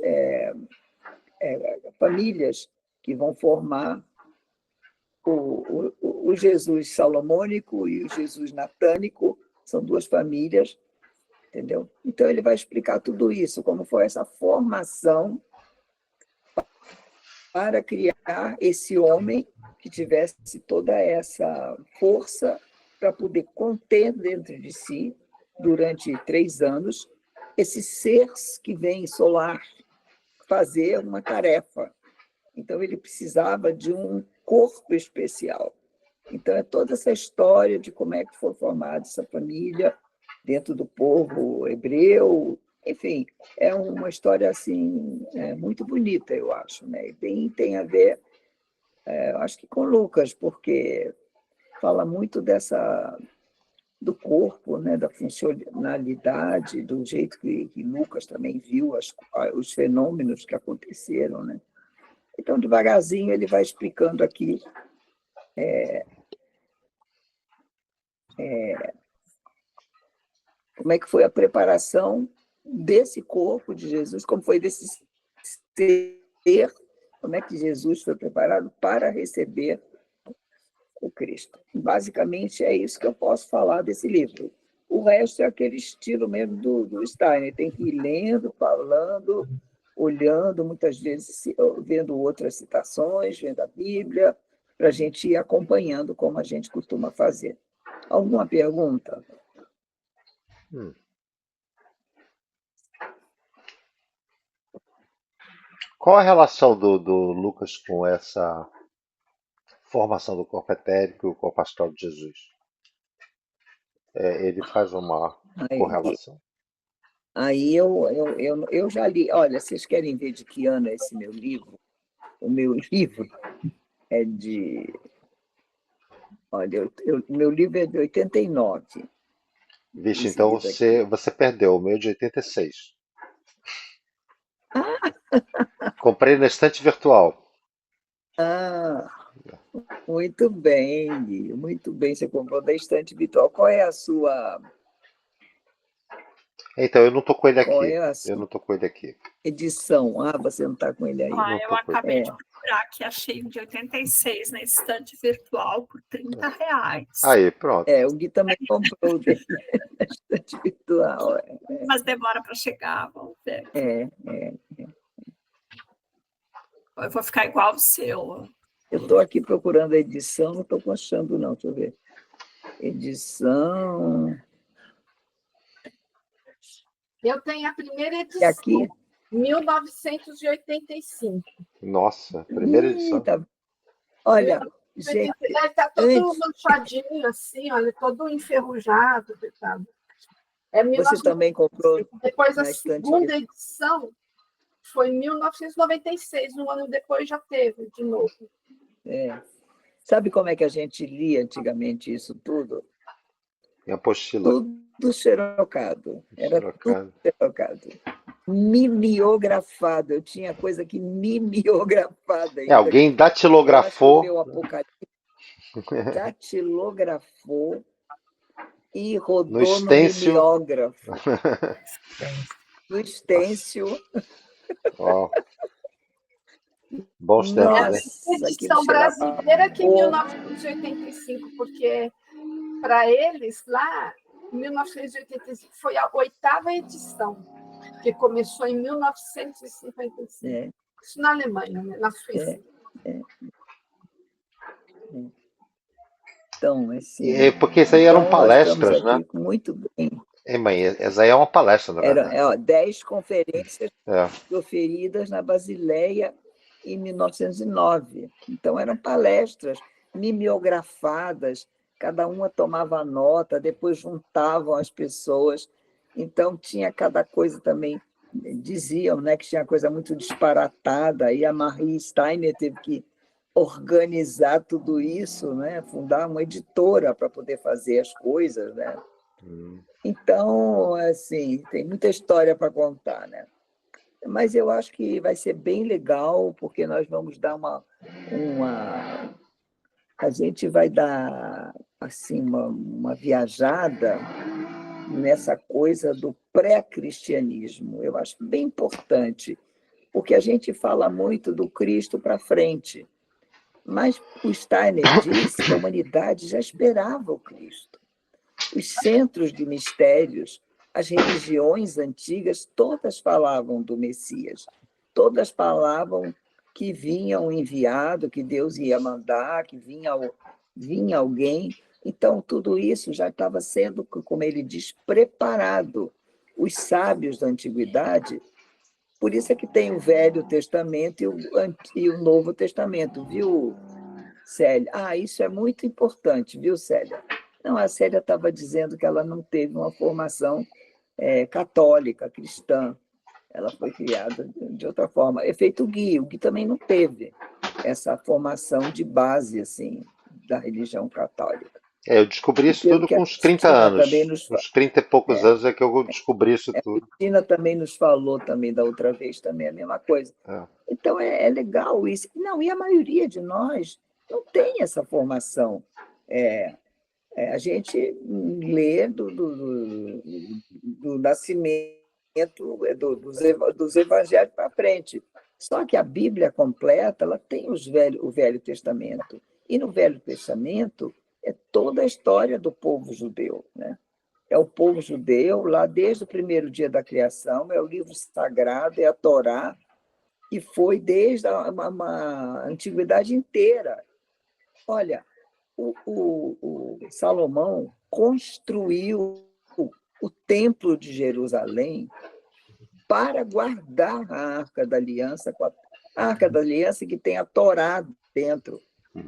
famílias que vão formar o Jesus salomônico e o Jesus natânico, São duas famílias, entendeu? Então, ele vai explicar tudo isso, como foi essa formação para criar esse homem que tivesse toda essa força para poder conter dentro de si, durante 3 anos, esse ser que vem solar fazer uma tarefa. Então, ele precisava de um corpo especial. Então, é toda essa história de como é que foi formada essa família dentro do povo hebreu. Enfim, é uma história assim, muito bonita, eu acho, né? E bem tem a ver, eu acho que com Lucas, porque fala muito do corpo, né? Da funcionalidade, do jeito que Lucas também viu os fenômenos que aconteceram, né? Então, devagarzinho, ele vai explicando aqui como é que foi a preparação desse corpo de Jesus, como foi desse ser, como é que Jesus foi preparado para receber o Cristo. Basicamente, é isso que eu posso falar desse livro. O resto é aquele estilo mesmo do Steiner, tem que ir lendo, falando, olhando, muitas vezes vendo outras citações, vendo a Bíblia, para a gente ir acompanhando como a gente costuma fazer. Alguma pergunta? Qual a relação do Lucas com essa formação do corpo etérico e o corpo astral de Jesus? Ele faz uma correlação? Aí eu já li. Olha, vocês querem ver de que ano é esse meu livro? O meu livro é de... Olha, meu livro é de 89. Vixe, então você perdeu o meu de 86. Comprei na estante virtual. Muito bem, muito bem. Você comprou da estante virtual. Qual é a sua... Então, eu não estou com ele aqui. Qual é a sua Eu não estou com ele aqui. edição? Você não está com ele aí. Eu acabei de procurar que achei de 86 na estante virtual por R$30. Aí, pronto. O Gui também comprou dele na estante virtual. Mas demora para chegar, vamos ver. Eu vou ficar igual o seu. Eu estou aqui procurando a edição, não estou achando, não. Deixa eu ver. Edição... Eu tenho a primeira edição, E aqui? 1985. Nossa, primeira edição. Tá... Olha, gente... Ele está todo manchadinho assim, olha, todo enferrujado. Coitado. Você também comprou? Depois a segunda edição foi em 1996, um ano depois já teve de novo. Sabe como é que a gente lia antigamente isso tudo? Em apostila. Tudo xerocado. Era tudo xerocado. Mimeografado. Eu tinha coisa que mimeografada. Alguém datilografou. Meu Apocalipse datilografou e rodou no mimeógrafo. No estêncil. Bons tempos, né? Edição brasileira que em 1985, porque para eles lá, em 1985 foi a 8ª edição, que começou em 1955. Isso na Alemanha, né? Na Suíça. Então, assim, porque isso aí eram palestras, né? Muito bem. Mãe, essa aí é uma palestra, na verdade. Eram 10 conferências proferidas na Basileia em 1909. Então, eram palestras mimeografadas, cada uma tomava nota, depois juntavam as pessoas. Então, tinha cada coisa também, diziam, né, que tinha coisa muito disparatada, e a Marie Steiner teve que organizar tudo isso, né, fundar uma editora para poder fazer as coisas, né? Então, assim, tem muita história para contar, né? Mas eu acho que vai ser bem legal, porque nós vamos dar a gente vai dar assim uma viajada nessa coisa do pré-cristianismo. Eu acho bem importante, porque a gente fala muito do Cristo para frente, mas o Steiner disse que a humanidade já esperava o Cristo. Os centros de mistérios, as religiões antigas, todas falavam do Messias, todas falavam que vinha um enviado, que Deus ia mandar, que vinha alguém. Então, tudo isso já estava sendo, como ele diz, preparado. Os sábios da antiguidade, por isso é que tem o Velho Testamento e o Novo Testamento, viu, Célia? Isso é muito importante, viu, Célia? Não, a Célia estava dizendo que ela não teve uma formação católica, cristã. Ela foi criada de outra forma. É feito o Gui também não teve essa formação de base assim, da religião católica. Eu descobri isso tudo com uns 30 anos. Uns 30 e poucos anos é que eu descobri isso tudo. A Cristina também nos falou também da outra vez, também a mesma coisa. Então, é legal isso. Não, e a maioria de nós não tem essa formação. A gente lê do nascimento, dos evangelhos para frente. Só que a Bíblia completa, ela tem o Velho Testamento. E no Velho Testamento é toda a história do povo judeu, né? É o povo judeu, lá desde o primeiro dia da criação, é o livro sagrado, é a Torá, e foi desde a antiguidade inteira. Olha, o Salomão construiu o Templo de Jerusalém para guardar a Arca da Aliança, a Arca da Aliança que tem a Torá dentro.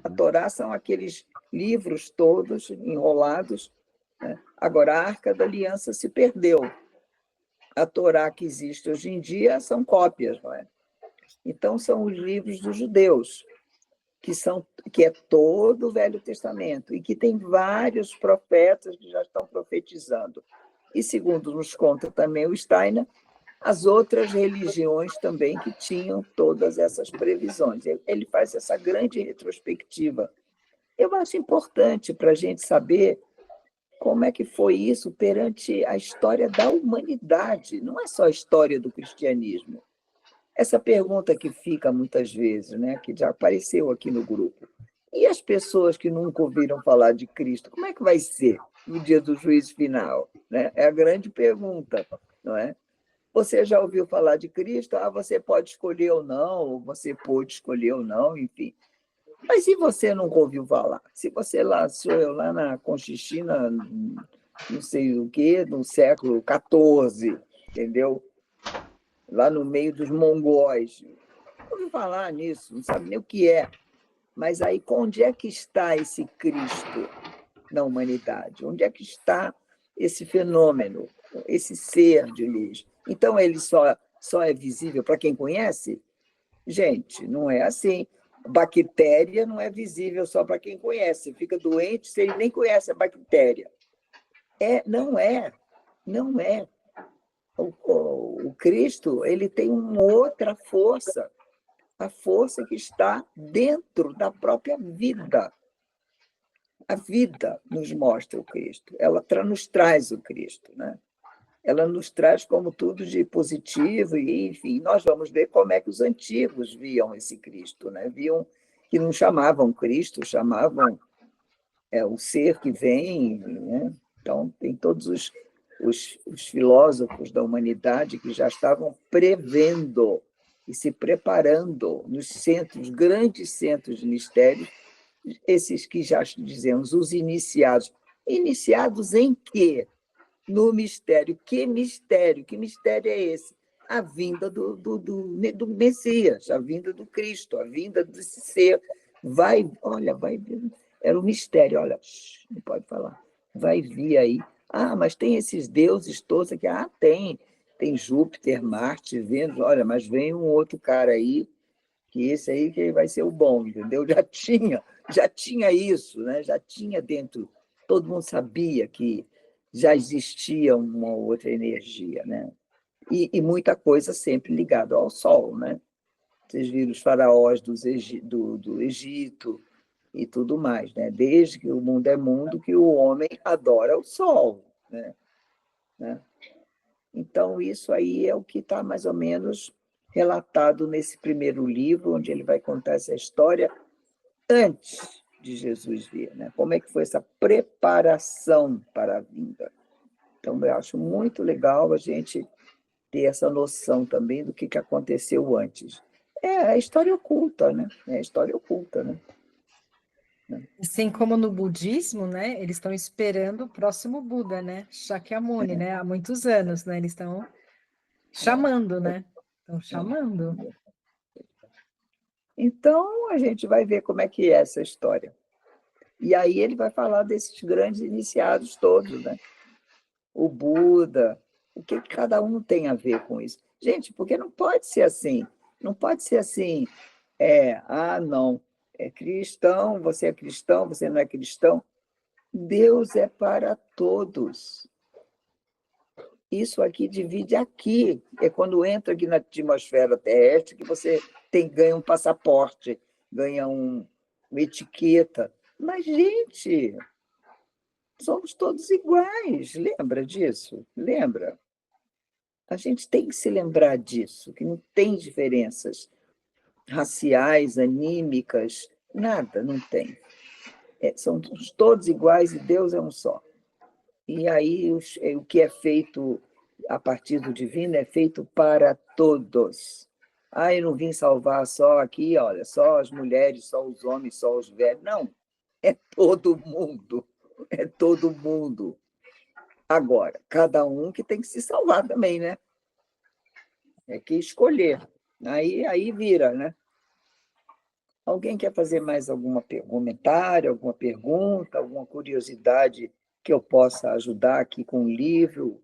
A Torá são aqueles livros todos enrolados, né? Agora, a Arca da Aliança se perdeu. A Torá que existe hoje em dia são cópias, não é? Então, são os livros dos judeus, que é todo o Velho Testamento, e que tem vários profetas que já estão profetizando. E, segundo nos conta também o Steiner, as outras religiões também que tinham todas essas previsões. Ele faz essa grande retrospectiva. Eu acho importante para a gente saber como é que foi isso perante a história da humanidade, não é só a história do cristianismo. Essa pergunta que fica muitas vezes, né, que já apareceu aqui no grupo. E as pessoas que nunca ouviram falar de Cristo, como é que vai ser no dia do juízo final? Né? É a grande pergunta, não é? Você já ouviu falar de Cristo? Você pode escolher ou não, ou você pôde escolher ou não, enfim. Mas se você nunca ouviu falar? Se você nasceu lá na Conchichina, não sei o quê, no século XIV, entendeu? Lá no meio dos mongóis. Não ouviu falar nisso, não sabe nem o que é. Mas aí, onde é que está esse Cristo na humanidade? Onde é que está esse fenômeno, esse ser de luz? Então, ele só é visível para quem conhece? Gente, não é assim. Bactéria não é visível só para quem conhece. Fica doente se ele nem conhece a bactéria. Não é. O Cristo, ele tem uma outra força, a força que está dentro da própria vida. A vida nos mostra o Cristo, ela nos traz o Cristo, né? Ela nos traz como tudo de positivo, e, enfim, nós vamos ver como é que os antigos viam esse Cristo, né? Viam que não chamavam Cristo, chamavam o ser que vem, né? Então, tem todos os filósofos da humanidade que já estavam prevendo e se preparando nos centros, grandes centros de mistérios, esses que já dizemos, os iniciados. Iniciados em quê? No mistério. Que mistério? Que mistério é esse? A vinda do Messias, a vinda do Cristo, a vinda desse ser. Era um mistério, olha, não pode falar. Vai vir aí. Mas tem esses deuses todos aqui. Tem Júpiter, Marte, Vênus, olha, mas vem um outro cara aí, que esse aí que vai ser o bom, entendeu? Já tinha isso, né? Já tinha dentro, todo mundo sabia que já existia uma outra energia, né? E muita coisa sempre ligada ao Sol, né? Vocês viram os faraós do Egito e tudo mais, né? Desde que o mundo é mundo, que o homem adora o Sol, né? Então, isso aí é o que está mais ou menos relatado nesse primeiro livro, onde ele vai contar essa história antes de Jesus vir, né? Como é que foi essa preparação para a vinda. Então, eu acho muito legal a gente ter essa noção também do que aconteceu antes. É a história oculta, né? É a história oculta, né? Assim como no budismo, né? Eles estão esperando o próximo Buda, né? Shakyamuni, né? Há muitos anos, né? Eles estão chamando, né? Estão chamando. Então, a gente vai ver como é que é essa história. E aí ele vai falar desses grandes iniciados todos, né? O Buda, o que cada um tem a ver com isso. Gente, porque não pode ser assim. Não pode ser assim, não, é cristão, você não é cristão. Deus é para todos. Isso aqui divide aqui. É quando entra aqui na atmosfera terrestre que você ganha um passaporte, ganha uma etiqueta. Mas, gente, somos todos iguais. Lembra disso? Lembra? A gente tem que se lembrar disso, que não tem diferenças raciais, anímicas, nada, não tem. São todos iguais e Deus é um só. E aí o que é feito a partir do divino é feito para todos. Eu não vim salvar só aqui, olha, só as mulheres, só os homens, só os velhos. Não, é todo mundo. É todo mundo. Agora, cada um que tem que se salvar também, né? É que escolher. Aí vira, né? Alguém quer fazer mais algum comentário, alguma pergunta, alguma curiosidade que eu possa ajudar aqui com o livro?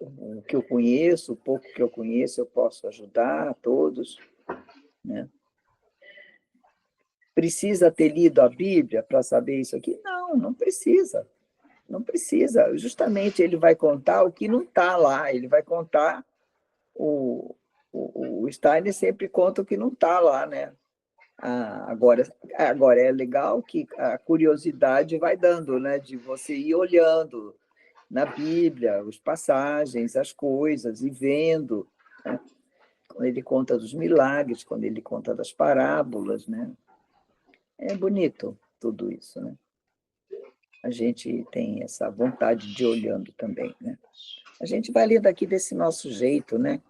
O que eu conheço, o pouco que eu conheço, eu posso ajudar a todos, né? Precisa ter lido a Bíblia para saber isso aqui? Não, não precisa. Não precisa. Justamente ele vai contar o que não está lá, ele vai contar o Steiner sempre conta o que não está lá, né? Agora é legal que a curiosidade vai dando, né? De você ir olhando na Bíblia, as passagens, as coisas, e vendo, né? Quando ele conta dos milagres, quando ele conta das parábolas, né? É bonito tudo isso, né? A gente tem essa vontade de ir olhando também, né? A gente vai lendo aqui desse nosso jeito, né?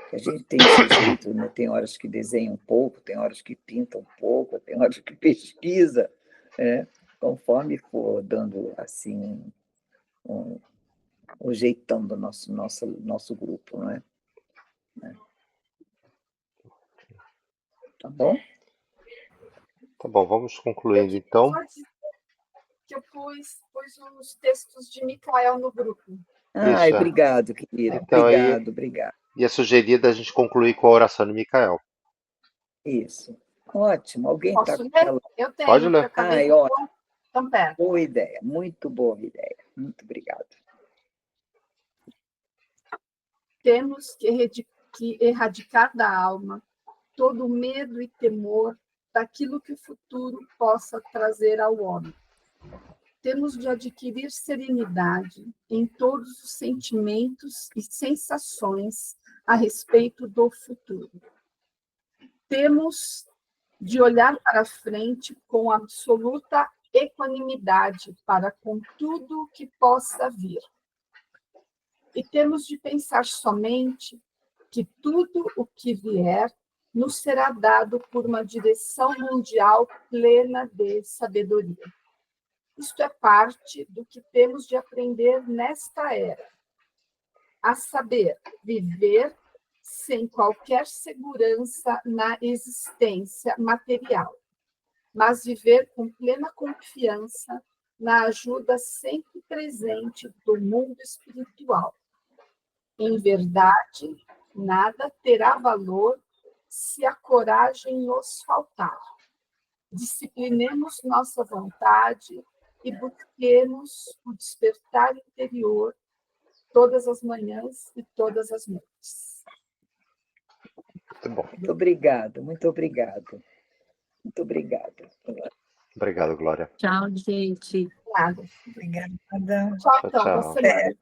Que a gente tem esse jeito, né? Tem horas que desenha um pouco, tem horas que pinta um pouco, tem horas que pesquisa, né? Conforme for dando assim o jeitão do nosso grupo, não é? Tá bom? Tá bom, vamos concluindo então. Que eu pus os textos de Micael no grupo. Isso, obrigado, querida. Então, obrigado. E é sugerido a gente concluir com a oração de Micael. Isso. Ótimo. Alguém está com ela? Eu tenho. Pode ler. Então, pera. Boa ideia, muito boa ideia. Muito obrigada. Temos que erradicar da alma todo medo e temor daquilo que o futuro possa trazer ao homem. Temos de adquirir serenidade em todos os sentimentos e sensações a respeito do futuro. Temos de olhar para frente com absoluta equanimidade para com tudo que possa vir. E temos de pensar somente que tudo o que vier nos será dado por uma direção mundial plena de sabedoria. Isto é parte do que temos de aprender nesta era, a saber, viver sem qualquer segurança na existência material, mas viver com plena confiança na ajuda sempre presente do mundo espiritual. Em verdade, nada terá valor se a coragem nos faltar. Disciplinemos nossa vontade e busquemos o despertar interior todas as manhãs e todas as noites. Muito bom. Muito obrigado, muito obrigado. Muito obrigada. Obrigado, Glória. Tchau, gente. Nada. Obrigada. Tchau, então. Boa semana.